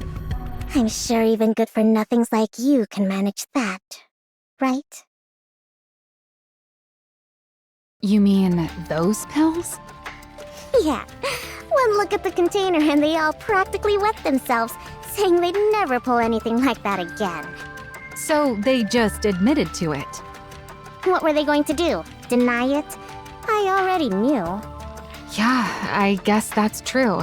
I'm sure even good-for-nothings like you can manage that, right? You mean those pills? Yeah. One look at the container and they all practically wet themselves, saying they'd never pull anything like that again. So they just admitted to it. What were they going to do? Deny it? I already knew. Yeah, I guess that's true.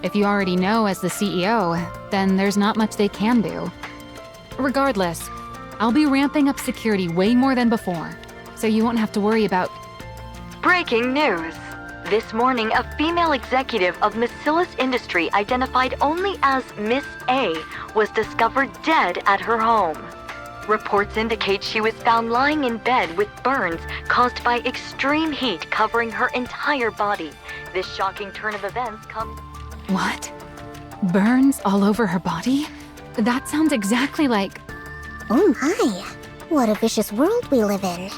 If you already know as the CEO, then there's not much they can do. Regardless, I'll be ramping up security way more than before, so you won't have to worry about... Breaking news. This morning, a female executive of Macillus Industry identified only as Miss A was discovered dead at her home. Reports indicate she was found lying in bed with burns caused by extreme heat covering her entire body. This shocking turn of events comes... What? Burns all over her body? That sounds exactly like... Oh my, what a vicious world we live in.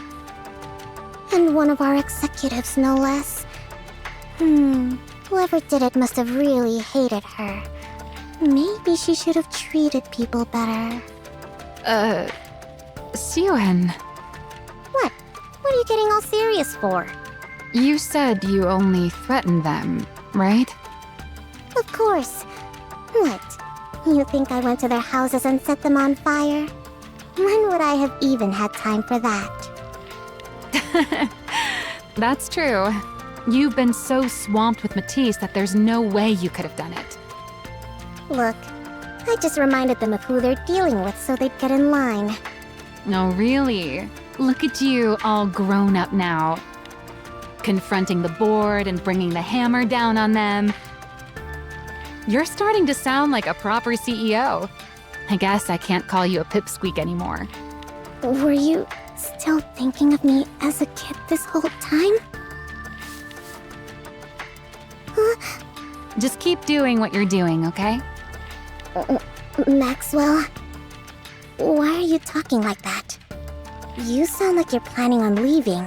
And one of our executives, no less. Whoever did it must have really hated her. Maybe she should have treated people better. Sioen. What? What are you getting all serious for? You said you only threatened them, right? Of course. What? You think I went to their houses and set them on fire? When would I have even had time for that? That's true. You've been so swamped with Matisse that there's no way you could have done it. Look, I just reminded them of who they're dealing with so they'd get in line. No, really? Look at you, all grown up now. Confronting the board and bringing the hammer down on them. You're starting to sound like a proper CEO. I guess I can't call you a pipsqueak anymore. Were you still thinking of me as a kid this whole time? Just keep doing what you're doing, okay? Maxwell? Why are you talking like that? You sound like you're planning on leaving.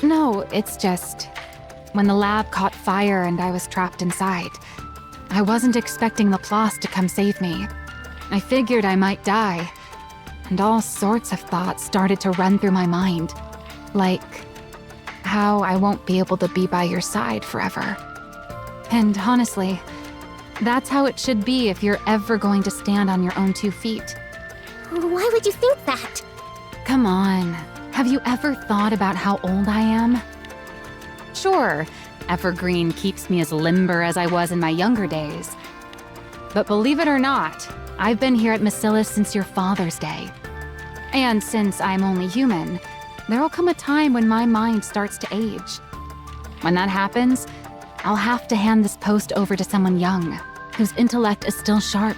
No, it's just... When the lab caught fire and I was trapped inside, I wasn't expecting Laplace to come save me. I figured I might die, and all sorts of thoughts started to run through my mind. Like, how I won't be able to be by your side forever. And honestly, that's how it should be if you're ever going to stand on your own 2 feet. Why would you think that? Come on, have you ever thought about how old I am? Sure, Evergreen keeps me as limber as I was in my younger days. But believe it or not, I've been here at Macillus since your father's day. And since I'm only human, there'll come a time when my mind starts to age. When that happens, I'll have to hand this post over to someone young, whose intellect is still sharp.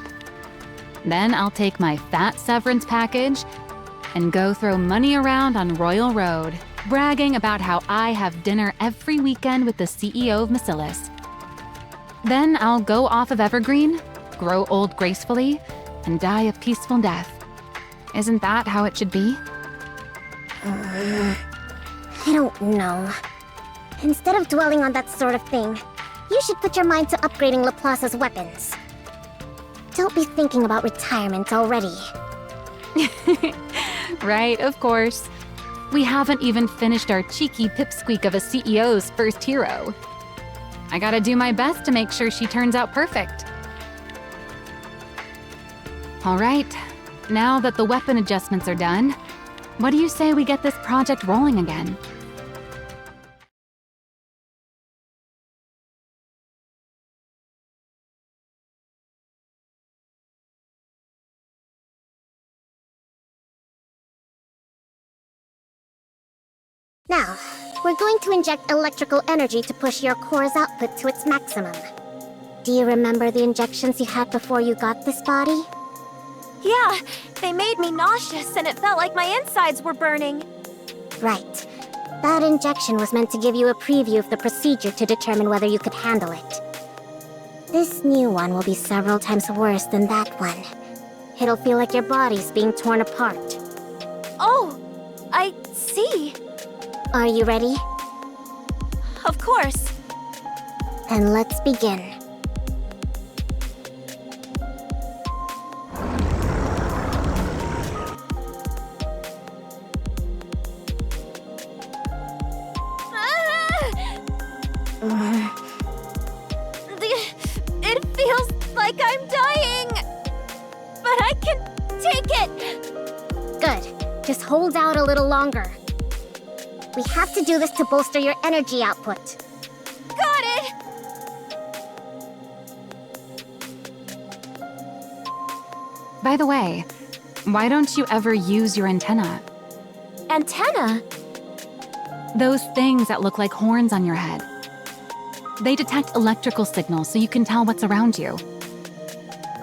Then I'll take my fat severance package and go throw money around on Royal Road, bragging about how I have dinner every weekend with the CEO of Macillus. Then I'll go off of Evergreen, grow old gracefully, and die a peaceful death. Isn't that how it should be? I don't know. Instead of dwelling on that sort of thing, You should put your mind to upgrading Laplace's weapons. Don't be thinking about retirement already. Right, of course. We haven't even finished our cheeky pipsqueak of a CEO's first hero. I gotta do my best to make sure she turns out perfect. All right, now that the weapon adjustments are done, what do you say we get this project rolling again? Now, we're going to inject electrical energy to push your core's output to its maximum. Do you remember the injections you had before you got this body? Yeah, they made me nauseous and it felt like my insides were burning. Right. That injection was meant to give you a preview of the procedure to determine whether you could handle it. This new one will be several times worse than that one. It'll feel like your body's being torn apart. Oh, I see. Are you ready? Of course. Then let's begin. It feels like I'm dying. But I can take it. Good. Just hold out a little longer. We have to do this to bolster your energy output. Got it! By the way, why don't you ever use your antenna? Antenna? Those things that look like horns on your head. They detect electrical signals so you can tell what's around you.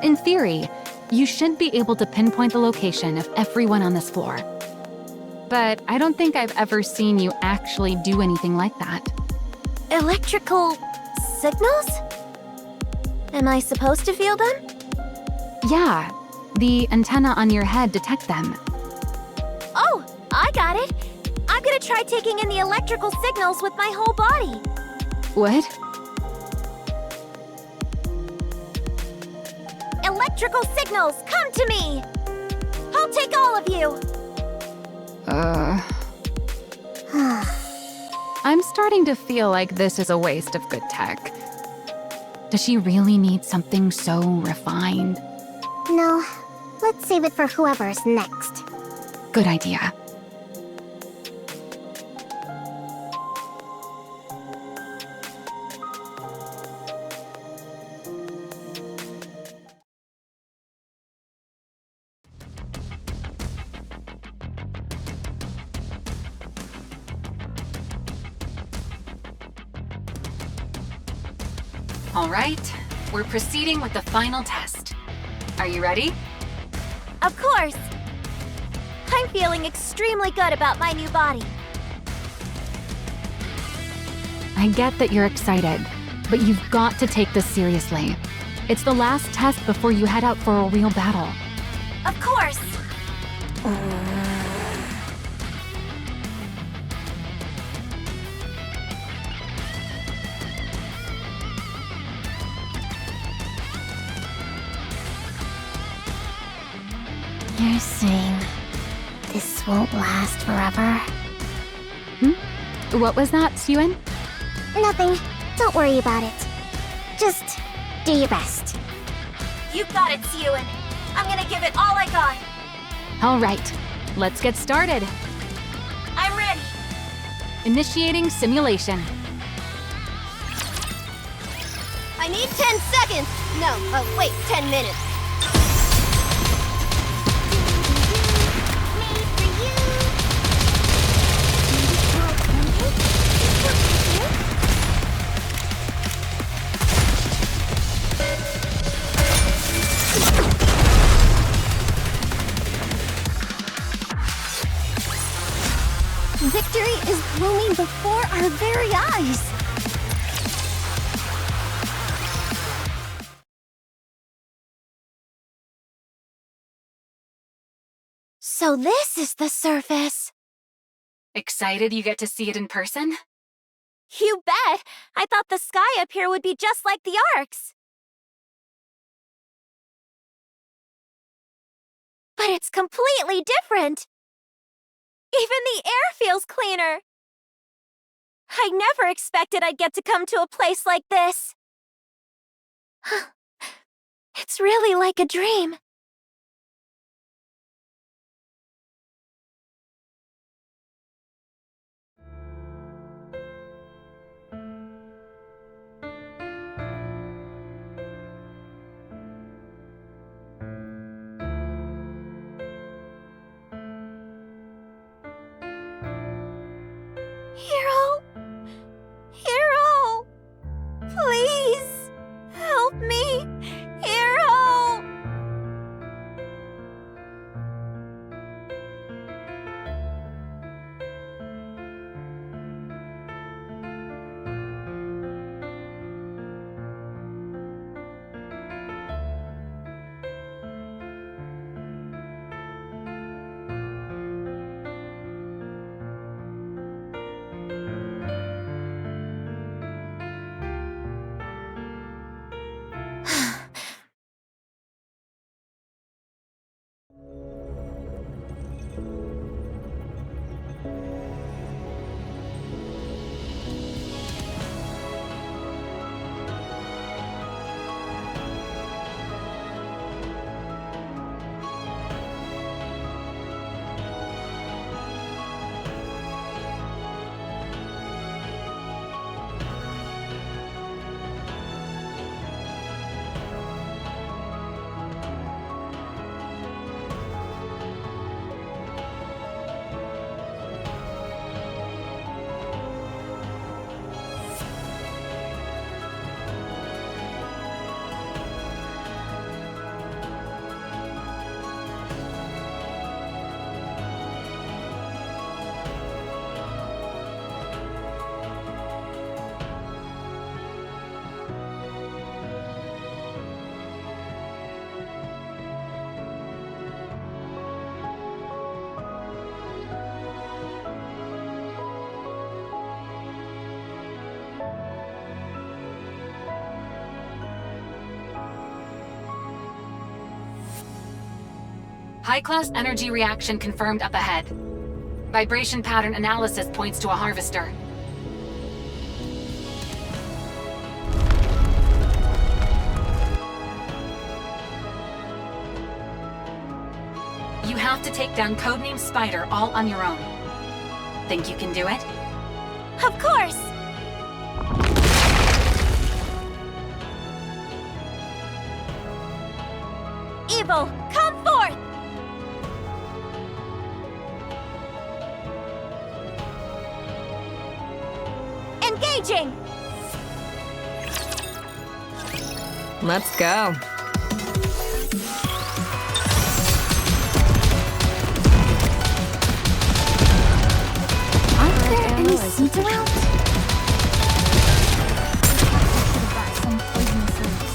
In theory, you should be able to pinpoint the location of everyone on this floor. But I don't think I've ever seen you actually do anything like that. Electrical signals? Am I supposed to feel them? Yeah, the antenna on your head detect them. Oh, I got it. I'm gonna try taking in the electrical signals with my whole body. What? Electrical signals, come to me! I'll take all of you! I'm starting to feel like this is a waste of good tech. Does she really need something so refined? No, let's save it for whoever's next. Good idea. All right, we're proceeding with the final test. Are you ready? Of course! I'm feeling extremely good about my new body. I get that you're excited, but you've got to take this seriously. It's the last test before you head out for a real battle. Of course! You're saying this won't last forever? What was that, Suen? Nothing. Don't worry about it. Just do your best. You got it, Suen. I'm gonna give it all I got. All right, let's get started. I'm ready. Initiating simulation. I need 10 seconds. No, wait, 10 minutes. Victory is blooming before our very eyes! So this is the surface. Excited you get to see it in person? You bet! I thought the sky up here would be just like the Ark's. But it's completely different! Even the air feels cleaner! I never expected I'd get to come to a place like this. It's really like a dream. Hero! Hero! Please! Help me! Hero! High-class energy reaction confirmed up ahead. Vibration pattern analysis points to a harvester. You have to take down Codename Spider all on your own. Think you can do it? Of course! Evil, come forth! Engaging! Let's go. Aren't there any seeds around? Some poisonous herbs.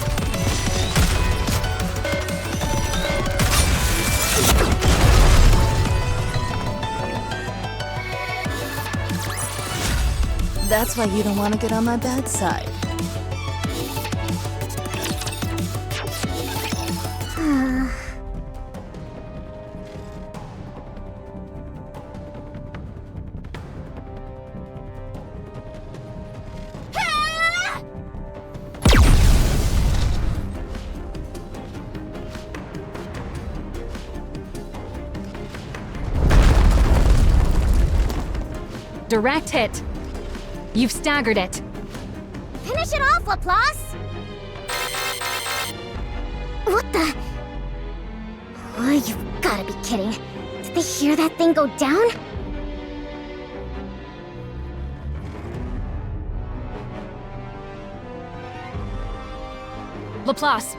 That's why you don't want to get on my bad side. Direct hit. You've staggered it. Finish it off, Laplace! What the? Oh, you've gotta be kidding. Did they hear that thing go down? Laplace,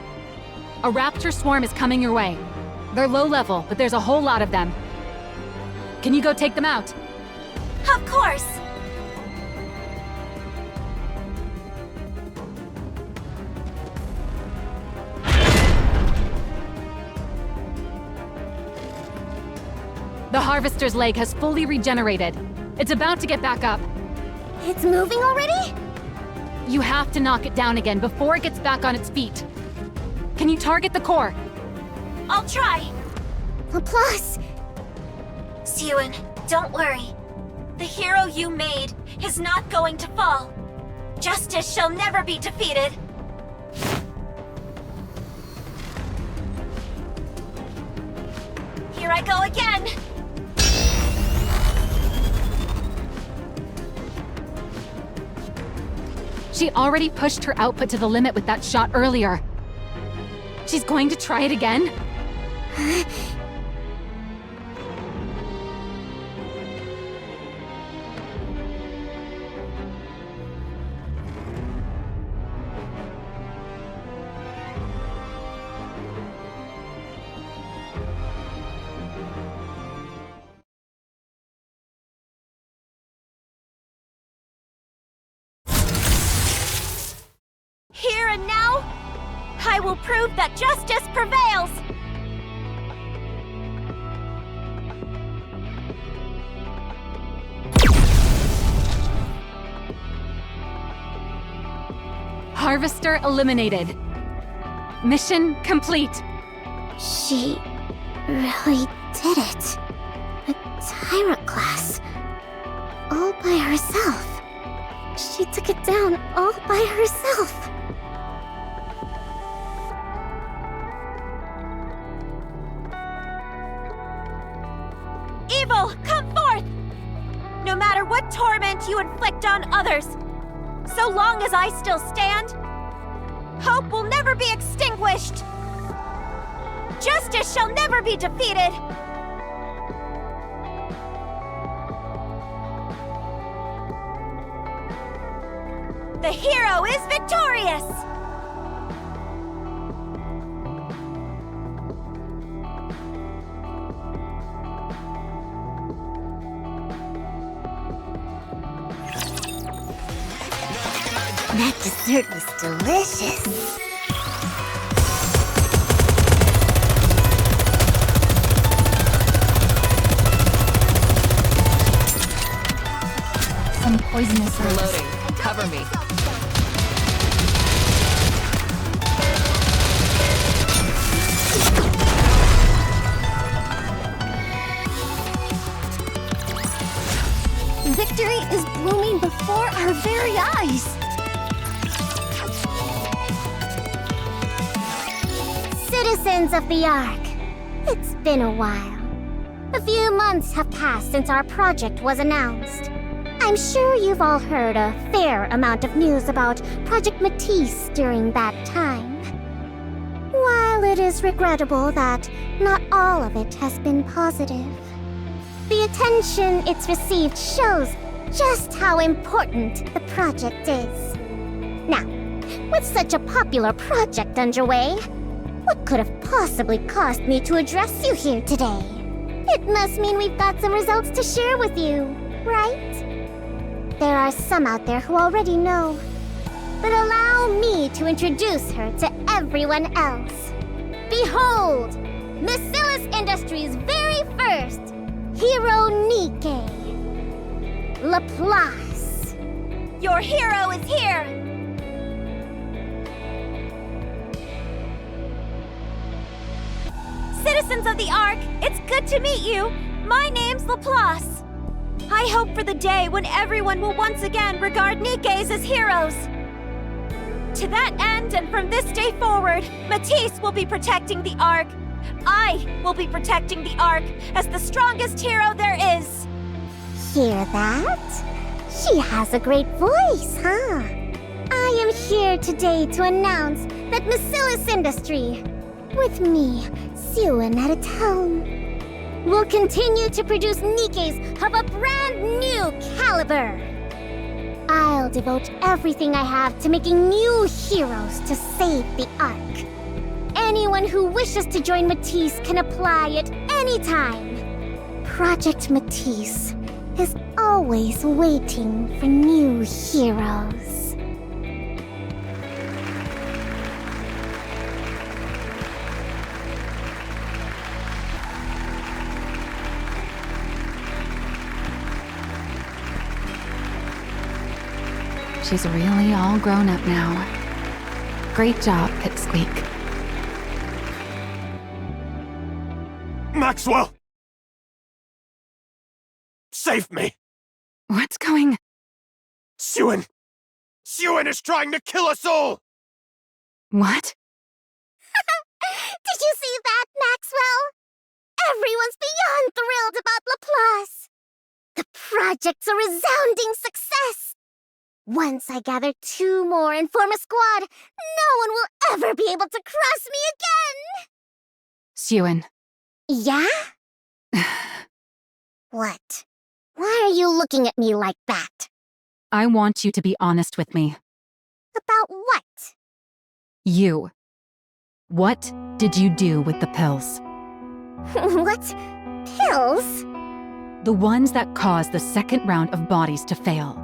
a raptor swarm is coming your way. They're low level, but there's a whole lot of them. Can you go take them out? Of course! The Harvester's leg has fully regenerated. It's about to get back up. It's moving already? You have to knock it down again before it gets back on its feet. Can you target the core? I'll try. Laplace! Siwon, don't worry. The hero you made is not going to fall. Justice shall never be defeated. Here I go again! She already pushed her output to the limit with that shot earlier. She's going to try it again? Here and now, I will prove that justice prevails! Harvester eliminated. Mission complete. She really did it. A tyrant class. All by herself. She took it down all by herself. Evil, come forth! No matter what torment you inflict on others, so long as I still stand, hope will never be extinguished. Justice shall never be defeated. The hero is victorious! That dessert was delicious. Some poisonous herbs. Reloading. Cover me. Victory is blooming before our very eyes. Citizens of the Ark, it's been a while. A few months have passed since our project was announced. I'm sure you've all heard a fair amount of news about Project Matisse during that time. While it is regrettable that not all of it has been positive, the attention it's received shows just how important the project is. Now, with such a popular project underway, what could have possibly caused me to address you here today? It must mean we've got some results to share with you, right? There are some out there who already know, but allow me to introduce her to everyone else. Behold, Bacillus Industries' very first hero NIKKE, Laplace. Your hero is here! Citizens of the Ark, it's good to meet you. My name's Laplace. I hope for the day when everyone will once again regard NIKKEs as heroes. To that end, and from this day forward, Matisse will be protecting the Ark. I will be protecting the Ark as the strongest hero there is. Hear that? She has a great voice, huh? I am here today to announce that Bacillus Industry, with me, Siwon at its helm, will continue to produce NIKKEs of a brand new caliber. I'll devote everything I have to making new heroes to save the Ark. Anyone who wishes to join Matisse can apply at any time. Project Matisse is always waiting for new heroes. She's really all grown up now. Great job, Pipsqueak. Maxwell! Save me! What's going... Suen! Suen is trying to kill us all! What? Did you see that, Maxwell? Everyone's beyond thrilled about Laplace. The project's a resounding success. Once I gather 2 more and form a squad, no one will ever be able to cross me again! Suen. Yeah? What? Why are you looking at me like that? I want you to be honest with me. About what? You. What did you do with the pills? What? Pills? The ones that caused the second round of bodies to fail.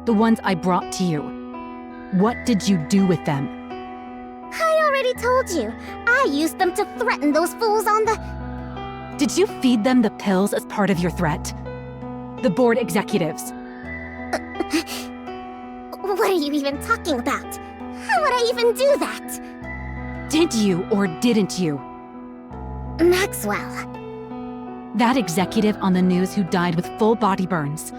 The ones I brought to you. What did you do with them? I already told you. I used them to threaten those fools on the... Did you feed them the pills as part of your threat? The board executives. What are you even talking about? How would I even do that? Did you or didn't you? Maxwell. That executive on the news who died with full body burns.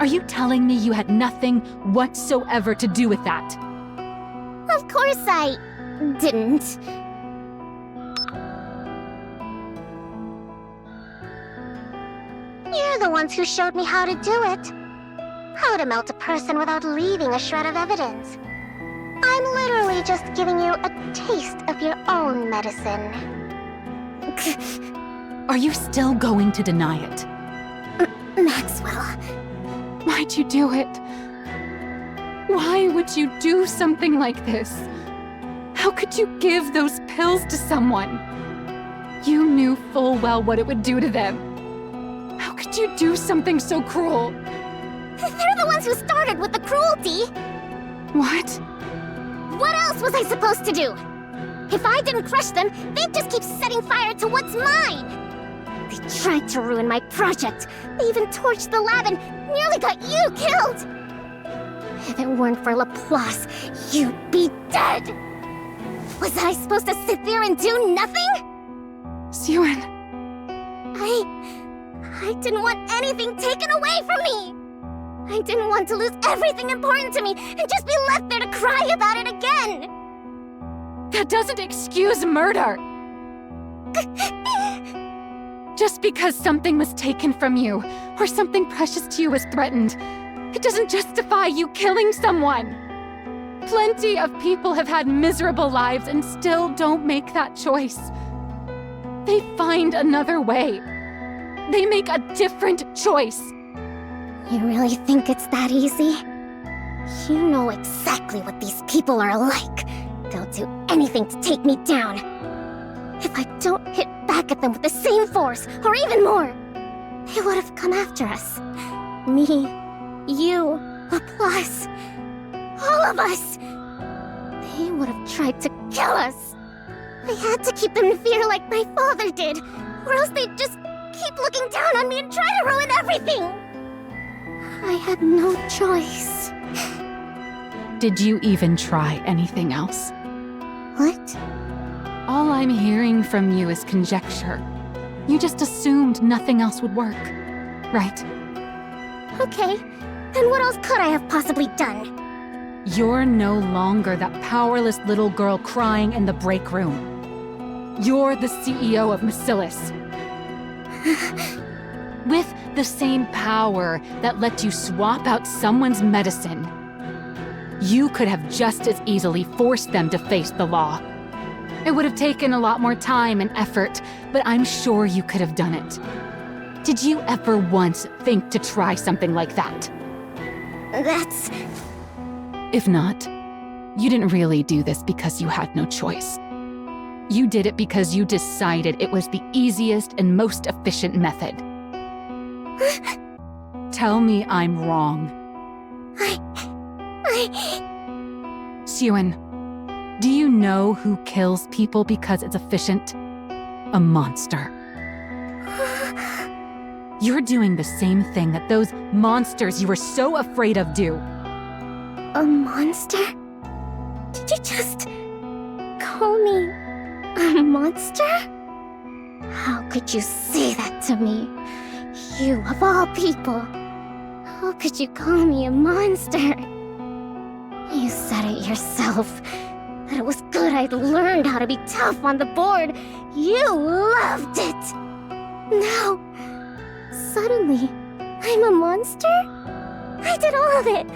Are you telling me you had nothing whatsoever to do with that? Of course I didn't. You're the ones who showed me how to do it. How to melt a person without leaving a shred of evidence. I'm literally just giving you a taste of your own medicine. Are you still going to deny it? Maxwell. Why'd you do it? Why would you do something like this? How could you give those pills to someone? You knew full well what it would do to them. How could you do something so cruel? They're the ones who started with the cruelty! What? What else was I supposed to do? If I didn't crush them, they'd just keep setting fire to what's mine! They tried to ruin my project. They even torched the lab and nearly got you killed! If it weren't for Laplace, you'd be dead! Was I supposed to sit there and do nothing? Suen. I didn't want anything taken away from me! I didn't want to lose everything important to me and just be left there to cry about it again! That doesn't excuse murder! Just because something was taken from you, or something precious to you was threatened, it doesn't justify you killing someone! Plenty of people have had miserable lives and still don't make that choice. They find another way. They make a different choice. You really think it's that easy? You know exactly what these people are like. They'll do anything to take me down. If I don't hit back at them with the same force, or even more, they would have come after us. Me, you, Laplace, all of us. They would have tried to kill us. I had to keep them in fear like my father did, or else they'd just keep looking down on me and try to ruin everything. I had no choice. Did you even try anything else? What? All I'm hearing from you is conjecture. You just assumed nothing else would work, right? Okay, then what else could I have possibly done? You're no longer that powerless little girl crying in the break room. You're the CEO of Bacillus. With the same power that let you swap out someone's medicine, you could have just as easily forced them to face the law. It would have taken a lot more time and effort, but I'm sure you could have done it. Did you ever once think to try something like that? That's... If not, you didn't really do this because you had no choice. You did it because you decided it was the easiest and most efficient method. Tell me I'm wrong. Suen, do you know who kills people because it's efficient? A monster. You're doing the same thing that those monsters you were so afraid of do. a monster? Did you just call me a monster? How could you say that to me? You, of all people. How could you call me a monster? You said it yourself. That it was good I'd learned how to be tough on the board. You loved it! Now, suddenly, I'm a monster? I did all of it.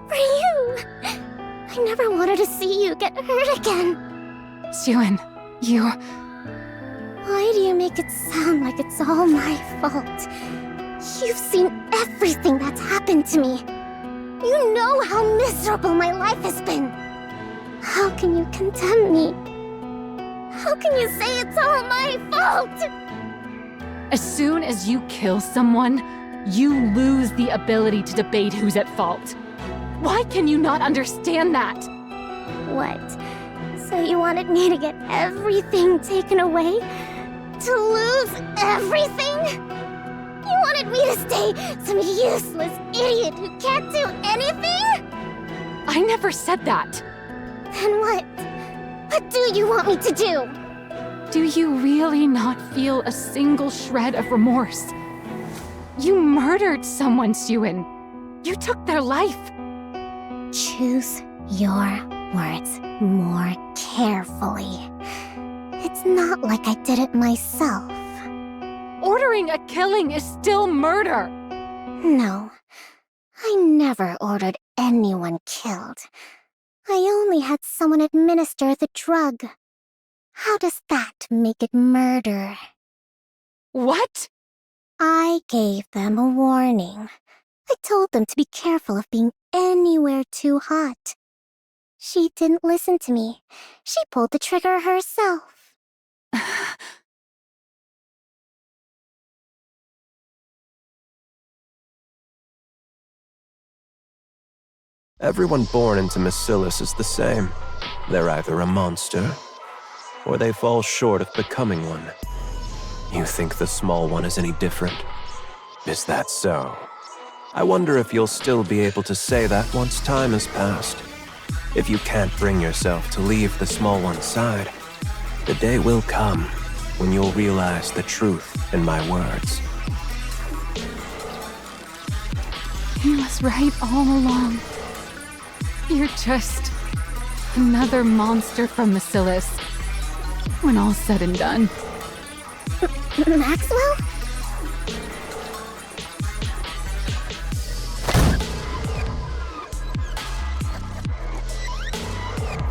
For you. I never wanted to see you get hurt again. Siwon, you... Why do you make it sound like it's all my fault? You've seen everything that's happened to me. You know how miserable my life has been. How can you condemn me? How can you say it's all my fault? As soon as you kill someone, you lose the ability to debate who's at fault. Why can you not understand that? What? So you wanted me to get everything taken away? To lose everything? You wanted me to stay some useless idiot who can't do anything? I never said that. Then what? What do you want me to do? Do you really not feel a single shred of remorse? You murdered someone, Siwon. You took their life. Choose your words more carefully. It's not like I did it myself. Ordering a killing is still murder. No, I never ordered anyone killed. I only had someone administer the drug. How does that make it murder? What? I gave them a warning. I told them to be careful of being anywhere too hot. She didn't listen to me. She pulled the trigger herself. Everyone born into Bacillus is the same. They're either a monster, or they fall short of becoming one. You think the small one is any different? Is that so? I wonder if you'll still be able to say that once time has passed. If you can't bring yourself to leave the small one's side, the day will come when you'll realize the truth in my words. He was right all along. You're just another monster from Bacillus. When all's said and done. Maxwell?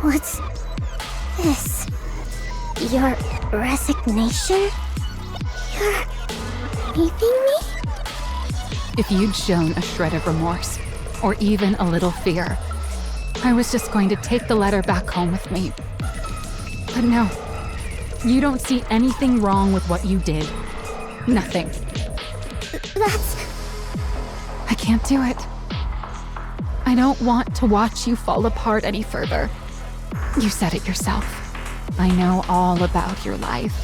What's this? Your resignation? You're leaving me? If you'd shown a shred of remorse, or even a little fear, I was just going to take the letter back home with me. But no, you don't see anything wrong with what you did. Nothing. That's... I can't do it. I don't want to watch you fall apart any further. You said it yourself. I know all about your life.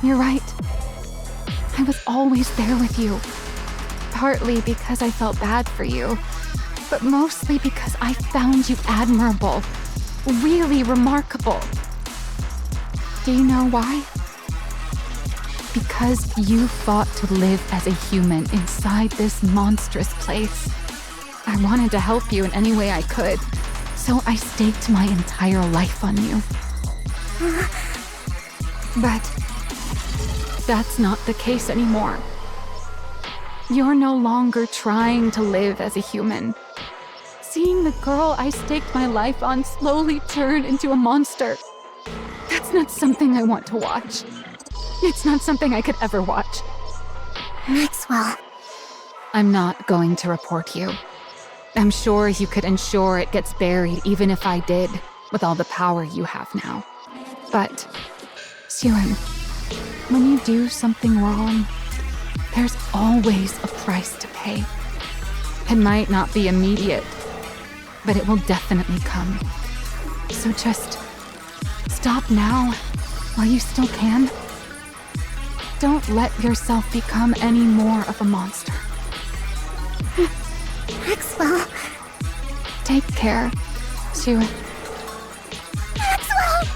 You're right. I was always there with you. Partly because I felt bad for you, but mostly because I found you admirable, really remarkable. Do you know why? Because you fought to live as a human inside this monstrous place. I wanted to help you in any way I could, so I staked my entire life on you. But that's not the case anymore. You're no longer trying to live as a human. Seeing the girl I staked my life on slowly turn into a monster, that's not something I want to watch. It's not something I could ever watch. Maxwell. I'm not going to report you. I'm sure you could ensure it gets buried even if I did, with all the power you have now. But, Siwon, when you do something wrong, there's always a price to pay. It might not be immediate, but it will definitely come. So just stop now, while you still can. Don't let yourself become any more of a monster. Maxwell, Take care, Sue. Maxwell!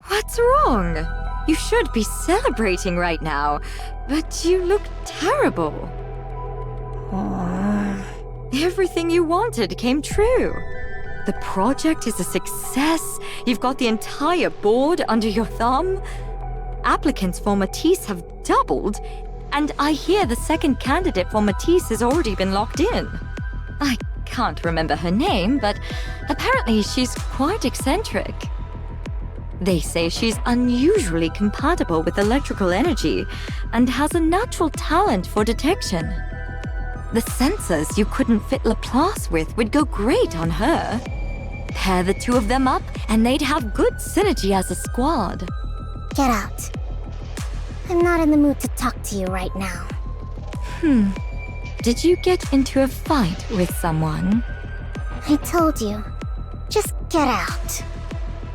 What's wrong? You should be celebrating right now, but you look terrible. Everything you wanted came true. The project is a success. You've got the entire board under your thumb. Applicants for Matisse have doubled, and I hear the second candidate for Matisse has already been locked in. I can't remember her name, but apparently she's quite eccentric. They say she's unusually compatible with electrical energy and has a natural talent for detection. The sensors you couldn't fit Laplace with would go great on her. Pair the two of them up and they'd have good synergy as a squad. Get out. I'm not in the mood to talk to you right now. Did you get into a fight with someone? I told you. Just get out.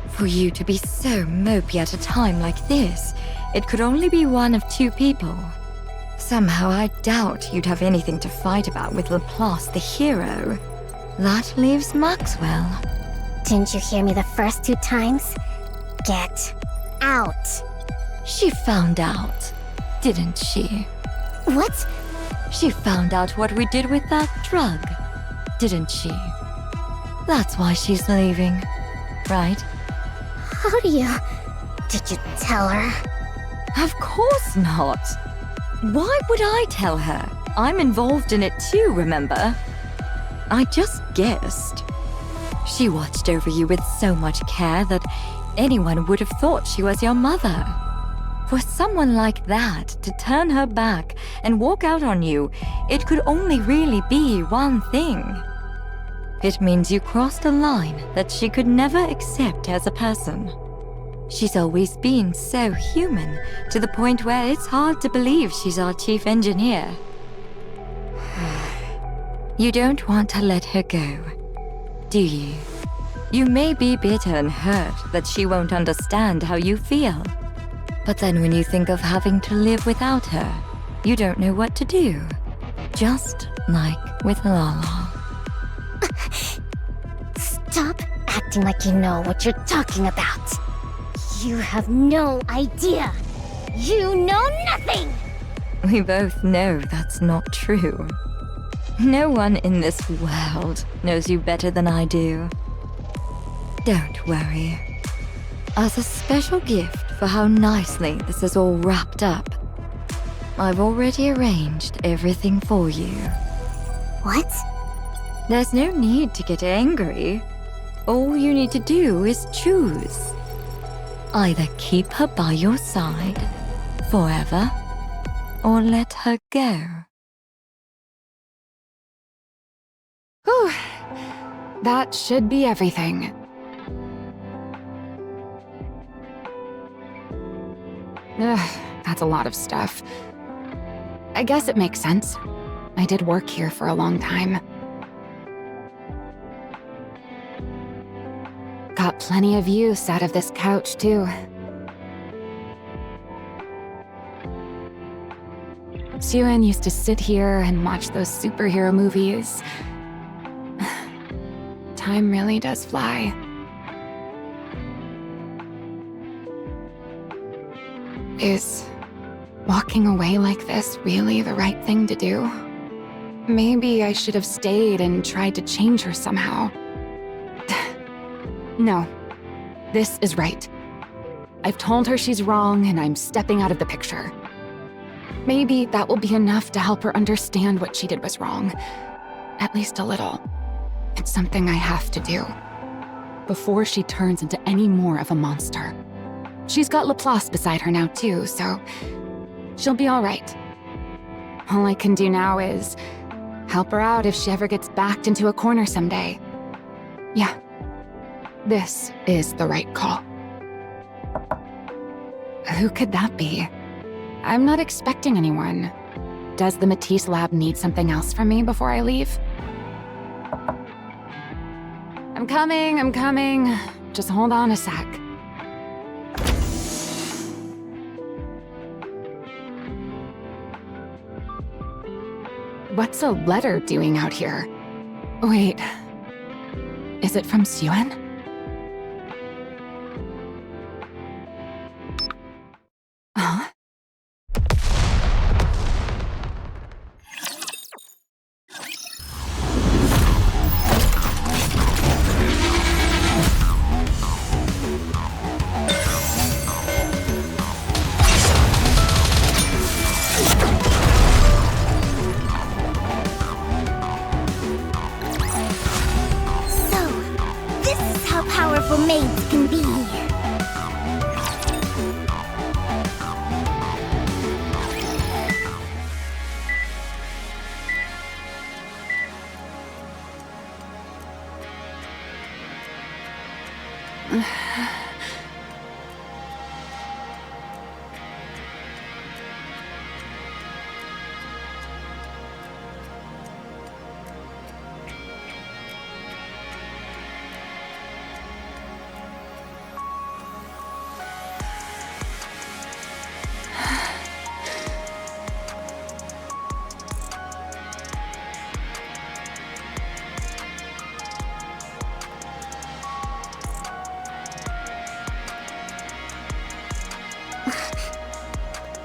For you to be so mopey at a time like this, it could only be one of two people. Somehow I doubt you'd have anything to fight about with Laplace the hero. That leaves Maxwell. Didn't you hear me the first 2 times? Get out. She found out, didn't she? What? She found out what we did with that drug, didn't she? That's why she's leaving, right? How do you... Did you tell her? Of course not. Why would I tell her? I'm involved in it too, remember? I just guessed. She watched over you with so much care that anyone would have thought she was your mother. For someone like that to turn her back and walk out on you, it could only really be one thing. It means you crossed a line that she could never accept as a person. She's always been so human, to the point where it's hard to believe she's our chief engineer. You don't want to let her go, do you? You may be bitter and hurt that she won't understand how you feel. But then when you think of having to live without her, you don't know what to do. Just like with Lala. Stop acting like you know what you're talking about. You have no idea. You know nothing! We both know that's not true. No one in this world knows you better than I do. Don't worry. As a special gift for how nicely this is all wrapped up, I've already arranged everything for you. What? There's no need to get angry. All you need to do is choose. Either keep her by your side forever, or let her go. Whew. That should be everything. Ugh, that's a lot of stuff. I guess it makes sense. I did work here for a long time. Got plenty of use out of this couch, too. Suen used to sit here and watch those superhero movies. Time really does fly. Is walking away like this really the right thing to do? Maybe I should have stayed and tried to change her somehow. No, this is right. I've told her she's wrong and I'm stepping out of the picture. Maybe that will be enough to help her understand what she did was wrong. At least a little. It's something I have to do. Before she turns into any more of a monster. She's got Laplace beside her now too, so she'll be all right. All I can do now is help her out if she ever gets backed into a corner someday. Yeah, this is the right call. Who could that be? I'm not expecting anyone. Does the Matisse lab need something else from me before I leave? I'm coming. Just hold on a sec. What's a letter doing out here? Wait. Is it from Suen? Huh? Powerful maids can be.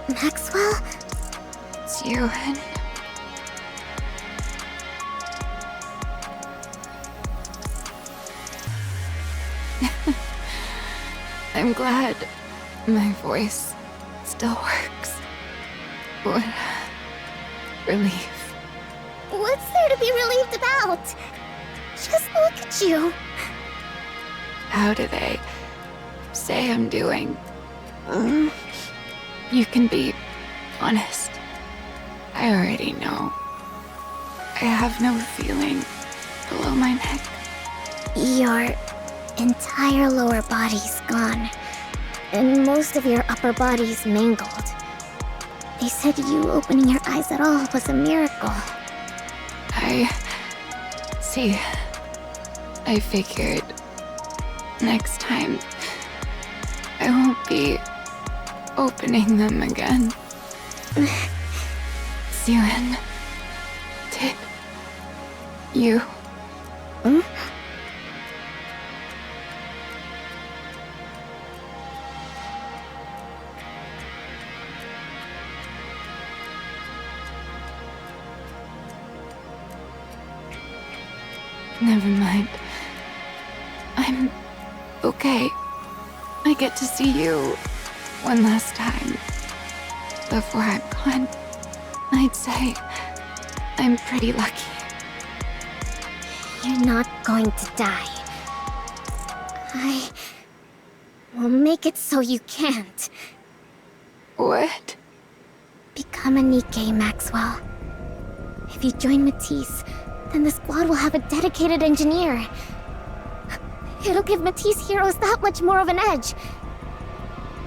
Maxwell? Suen. I'm glad my voice still works. What relief. What's there to be relieved about? Just look at you. How do they say I'm doing? You can be honest. I already know. I have no feeling below my neck. Your entire lower body's gone, and most of your upper body's mangled. They said you opening your eyes at all was a miracle. I see. I figured next time I won't be opening them again. Suen, did you? Never mind. I'm okay. I get to see you one last time before I'm gone. I'd say I'm pretty lucky. You're not going to die. I will make it so you can't. What? Become a NIKKE, Maxwell. If you join Matisse, then the squad will have a dedicated engineer. It'll give Matisse heroes that much more of an edge.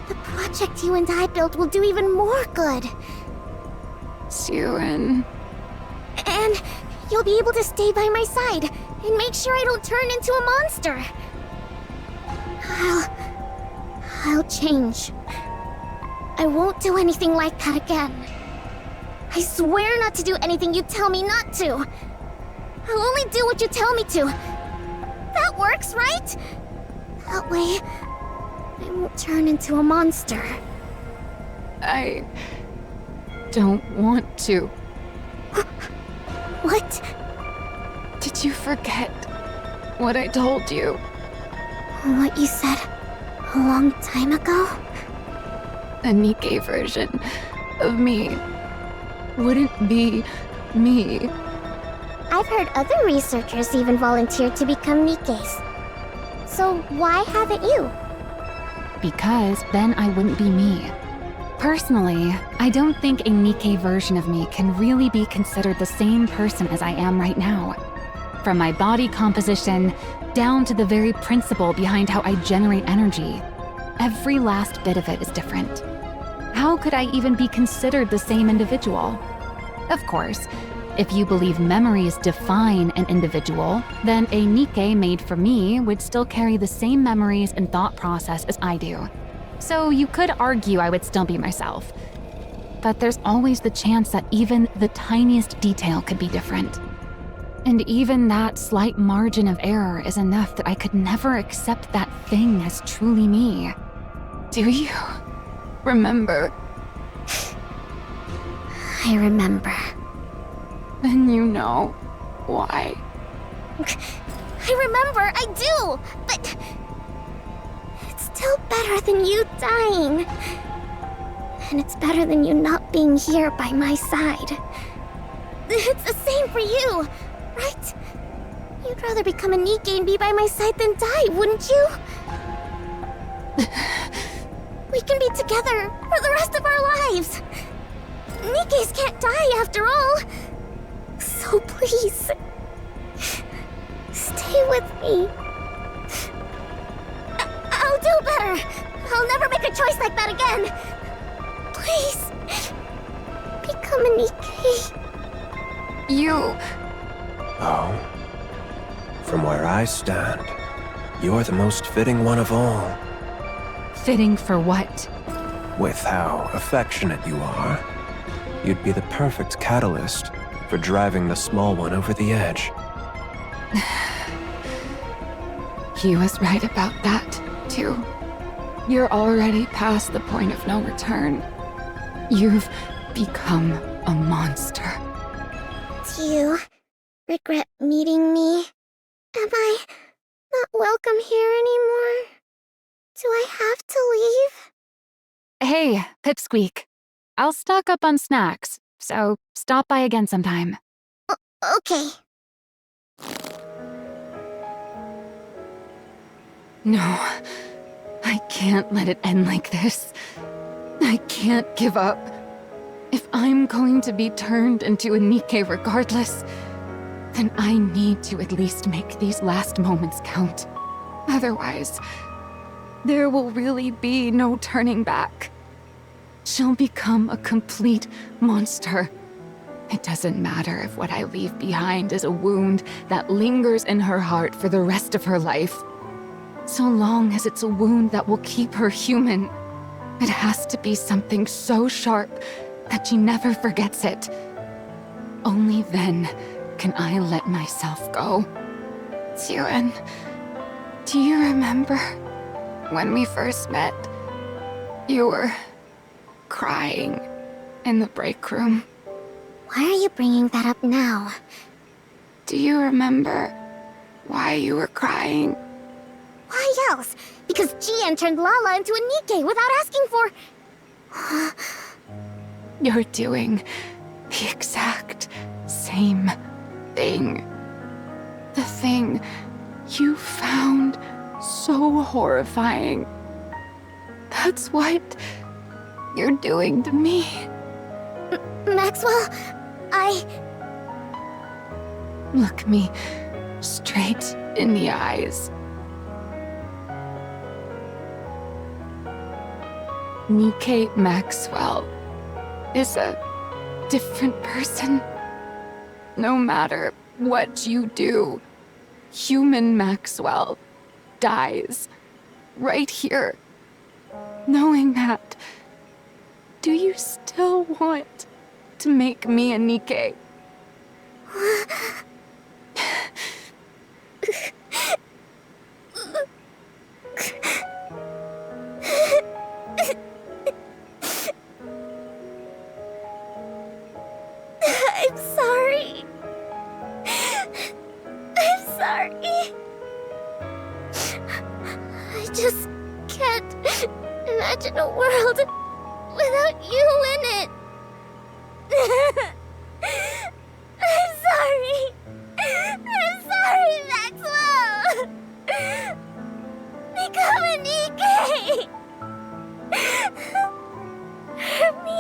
The project you and I built will do even more good. Suen. And you'll be able to stay by my side and make sure I don't turn into a monster. I'll change. I won't do anything like that again. I swear not to do anything you tell me not to. I'll only do what you tell me to. That works, right? That way, I won't turn into a monster. I don't want to. What? Did you forget what I told you? What you said a long time ago? A NIKKE version of me wouldn't be me. I've heard other researchers even volunteered to become NIKKEs. So why haven't you? Because then I wouldn't be me. Personally, I don't think a NIKKE version of me can really be considered the same person as I am right now. From my body composition, down to the very principle behind how I generate energy. Every last bit of it is different. How could I even be considered the same individual? Of course, If you believe memories define an individual, then a NIKKE made for me would still carry the same memories and thought process as I do. So you could argue I would still be myself. But there's always the chance that even the tiniest detail could be different. And even that slight margin of error is enough that I could never accept that thing as truly me. Do you remember? I remember. Then you know why. I remember, I do! But it's still better than you dying. And it's better than you not being here by my side. It's the same for you, right? You'd rather become a NIKKE and be by my side than die, wouldn't you? We can be together for the rest of our lives. NIKKEs can't die after all. So please, stay with me. I'll do better. I'll never make a choice like that again. Please, become a NIKKE. You... Oh. From where I stand, you're the most fitting one of all. Fitting for what? With how affectionate you are, you'd be the perfect catalyst for driving the small one over the edge. He was right about that, too. You're already past the point of no return. You've become a monster. Do you regret meeting me? Am I not welcome here anymore? Do I have to leave? Hey, Pipsqueak. I'll stock up on snacks, so stop by again sometime. Okay. No, I can't let it end like this. I can't give up. If I'm going to be turned into a NIKKE regardless, then I need to at least make these last moments count. Otherwise, there will really be no turning back. She'll become a complete monster. It doesn't matter if what I leave behind is a wound that lingers in her heart for the rest of her life. So long as it's a wound that will keep her human, it has to be something so sharp that she never forgets it. Only then can I let myself go. Jiren, do you remember when we first met? You were crying in the break room. Why are you bringing that up now? Do you remember why you were crying? Why else? Because Jian turned Lala into a NIKKE without asking for... You're doing the exact same thing. The thing you found so horrifying. That's what you're doing to me. Maxwell, Look me straight in the eyes. NIKKE Maxwell is a different person. No matter what you do, human Maxwell dies right here. Knowing that, do you still want to make me a NIKKE? I'm sorry. I'm sorry. I just can't imagine a world without you in it. I'm sorry. I'm sorry, Maxwell. Become a NIKKE. For me.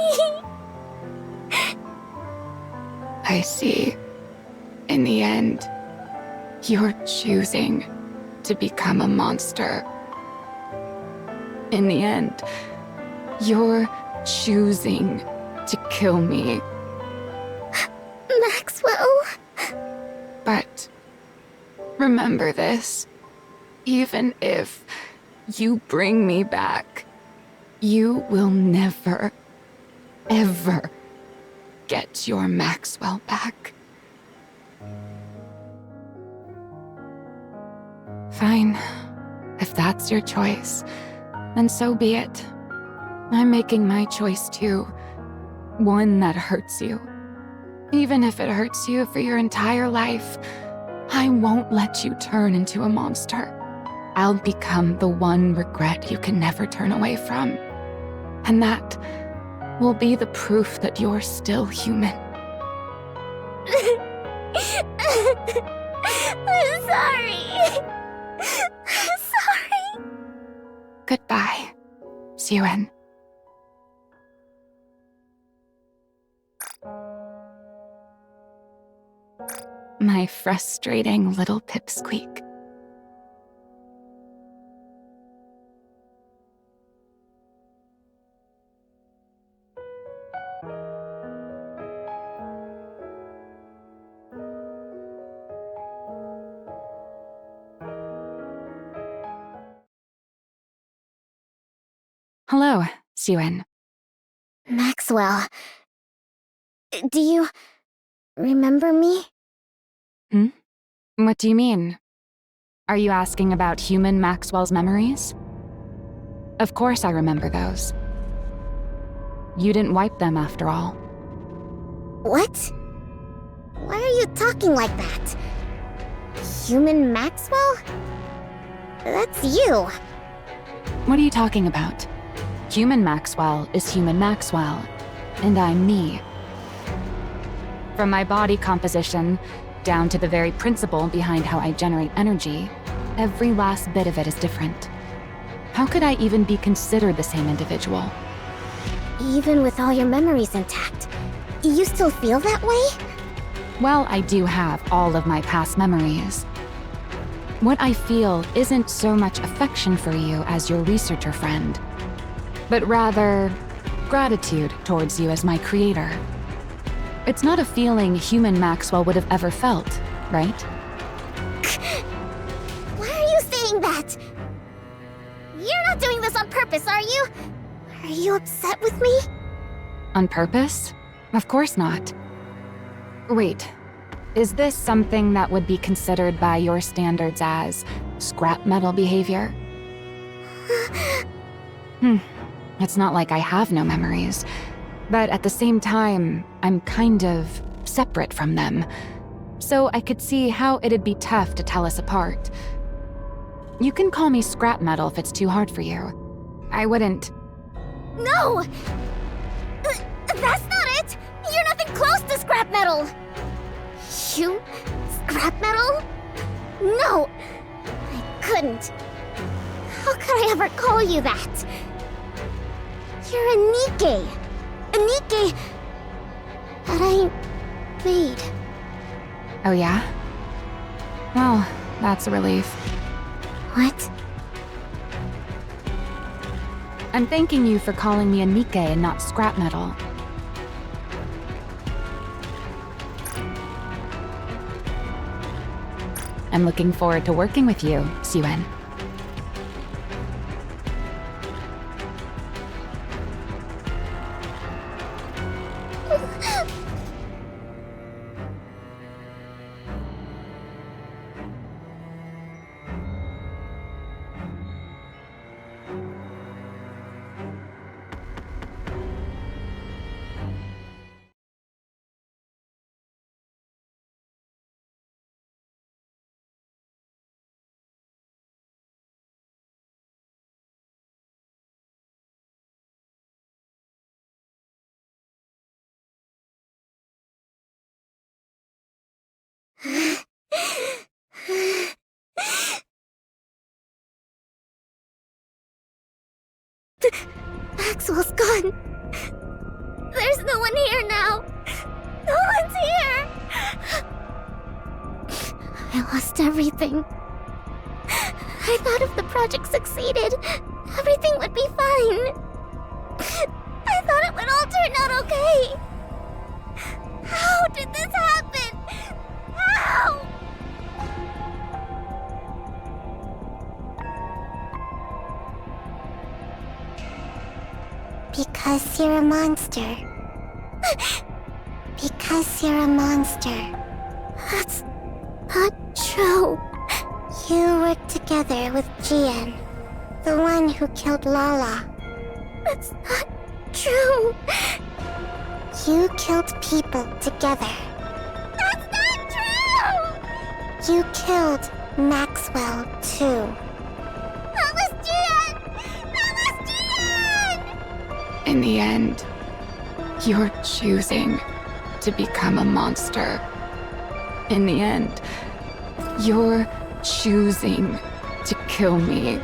I see. In the end, you're choosing to become a monster. In the end, you're choosing to kill me. Maxwell. But remember this. Even if you bring me back, you will never, ever get your Maxwell back. Fine. If that's your choice, then so be it. I'm making my choice too. One that hurts you. Even if it hurts you for your entire life, I won't let you turn into a monster. I'll become the one regret you can never turn away from. And that will be the proof that you're still human. I'm sorry. I'm sorry. Goodbye, Siwen. My frustrating little pipsqueak. Hello, Siwen. Maxwell. Do you remember me? What do you mean? Are you asking about human Maxwell's memories? Of course I remember those. You didn't wipe them after all. What? Why are you talking like that? Human Maxwell? That's you. What are you talking about? Human Maxwell is human Maxwell, and I'm me. From my body composition, down to the very principle behind how I generate energy, every last bit of it is different. How could I even be considered the same individual? Even with all your memories intact, you still feel that way? Well, I do have all of my past memories. What I feel isn't so much affection for you as your researcher friend, but rather gratitude towards you as my creator. It's not a feeling human Maxwell would have ever felt, right? Why are you saying that? You're not doing this on purpose, are you? Are you upset with me? On purpose? Of course not. Wait, is this something that would be considered by your standards as scrap metal behavior? It's not like I have no memories, but at the same time, I'm kind of separate from them. So I could see how it'd be tough to tell us apart. You can call me scrap metal if it's too hard for you. I wouldn't... No! That's not it! You're nothing close to scrap metal! You? Scrap metal? No! I couldn't. How could I ever call you that? You're a NIKKE. A NIKKE that I made. Oh yeah? Well, that's a relief. What? I'm thanking you for calling me a NIKKE and not scrap metal. I'm looking forward to working with you, Siwen. Maxwell's gone. There's no one here now. No one's here. I lost everything. I thought if the project succeeded, everything would be fine. I thought it would all turn out okay. How did this happen? How? Because you're a monster. Because you're a monster. That's not true. You worked together with Jian, the one who killed Lala. That's not true. You killed people together. That's not true! You killed Maxwell, too. That was Jian! That was Jian! In the end, you're choosing to become a monster. In the end, you're choosing to kill me.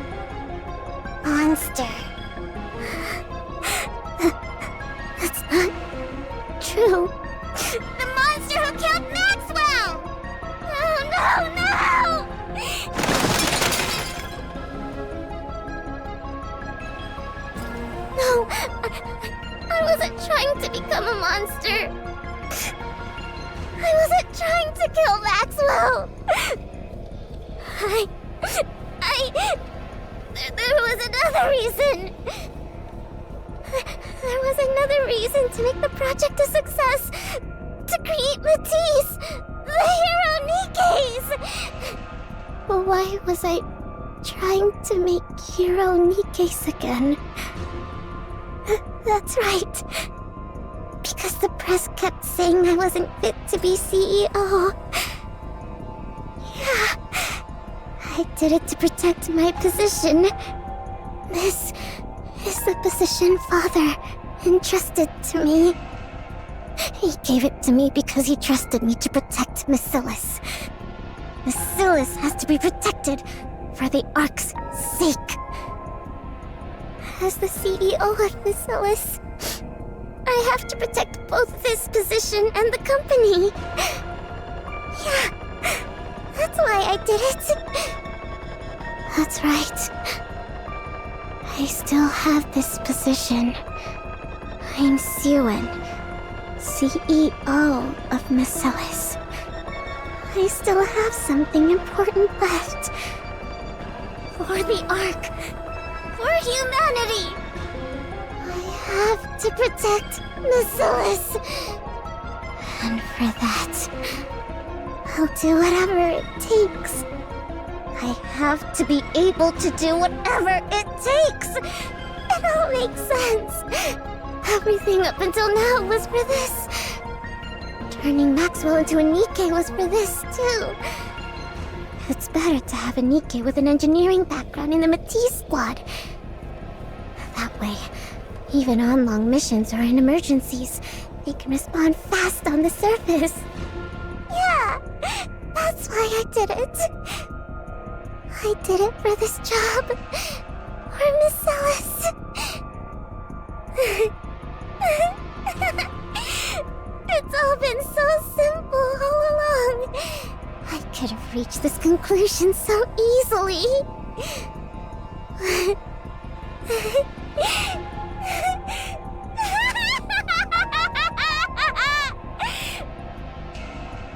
Monster. That's not true. The monster who killed Maxwell! No, no, no! No, I wasn't trying to become a monster. I wasn't trying to kill Maxwell. There was another reason. There was another reason to make the project a success. To create Matisse, the hero Nikke's. But why was I trying to make hero Nikke's again? That's right. Because the press kept saying I wasn't fit to be CEO. Yeah. I did it to protect my position. This is the position Father entrusted to me. He gave it to me because he trusted me to protect Macillus. Macillus has to be protected for the Ark's sake. As the CEO of Macillus, I have to protect both this position and the company. Yeah, that's why I did it. That's right. I still have this position. I'm Suen, CEO of Macillus. I still have something important left. For the Ark. For humanity. I have to protect Macillus. And for that, I'll do whatever it takes. I have to be able to do whatever it takes. It all makes sense. Everything up until now was for this. Turning Maxwell into a Nikke was for this, too. It's better to have a Nikke with an engineering background in the Matisse squad. That way, even on long missions or in emergencies, they can respond fast on the surface. Yeah, that's why I did it. I did it for this job. For Macillus. It's all been so simple all along. I could have reached this conclusion so easily.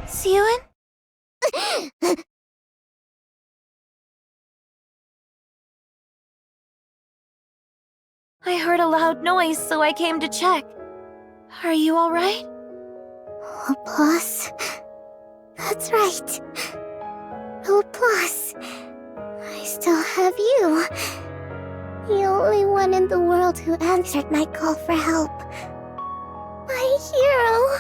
Suen? I heard a loud noise, so I came to check. Are you alright? Oh, boss. That's right. Oh, boss. I still have you. The only one in the world who answered my call for help. My hero.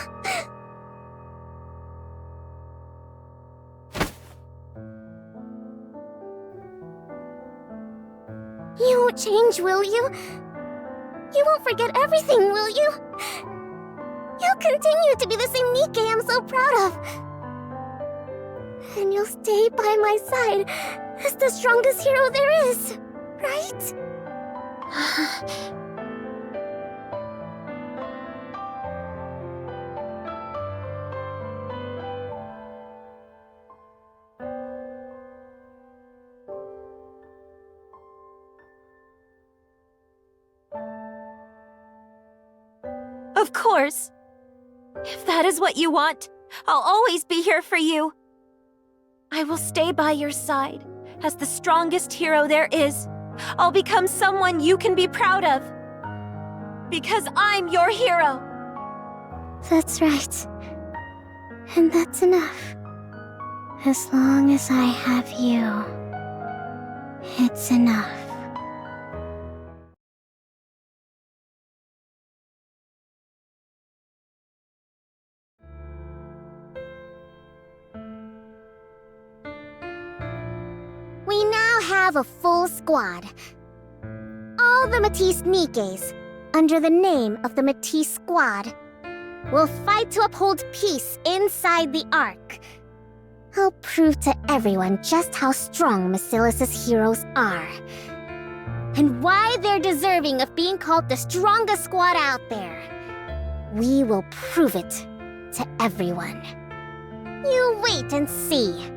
You won't change, will you? You won't forget everything, will you? You'll continue to be the same Nikke I'm so proud of. And you'll stay by my side as the strongest hero there is, right? Of course. If that is what you want, I'll always be here for you. I will stay by your side as the strongest hero there is. I'll become someone you can be proud of. Because I'm your hero. That's right. And that's enough. As long as I have you, it's enough. We now have a full squad. All the Matisse Nikkes, under the name of the Matisse Squad, will fight to uphold peace inside the Ark. I'll prove to everyone just how strong Basilis's heroes are. And why they're deserving of being called the strongest squad out there. We will prove it to everyone. You wait and see.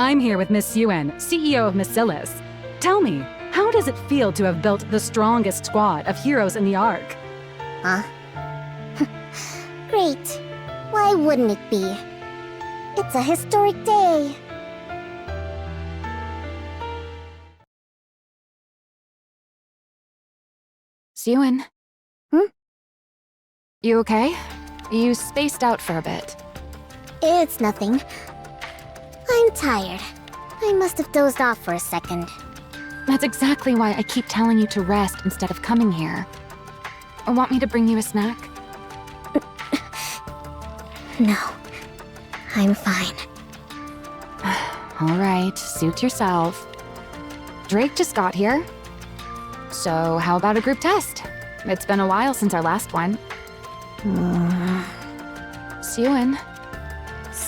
I'm here with Miss Yuen, CEO of Basilis. Tell me, how does it feel to have built the strongest squad of heroes in the Ark? Huh? Great. Why wouldn't it be? It's a historic day. Yuen? Hmm? You okay? You spaced out for a bit. It's nothing. I'm tired. I must have dozed off for a second. That's exactly why I keep telling you to rest instead of coming here. Want me to bring you a snack? No. I'm fine. All right, suit yourself. Drake just got here. So how about a group test? It's been a while since our last one. Yuen.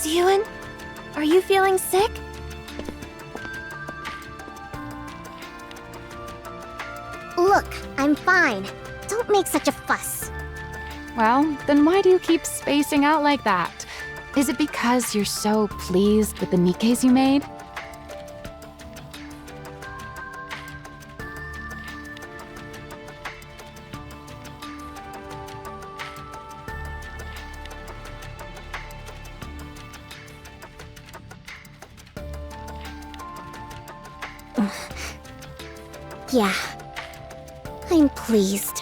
Yuen? Are you feeling sick? Look, I'm fine. Don't make such a fuss. Well, then why do you keep spacing out like that? Is it because you're so pleased with the Nikkes you made? Yeah. I'm pleased.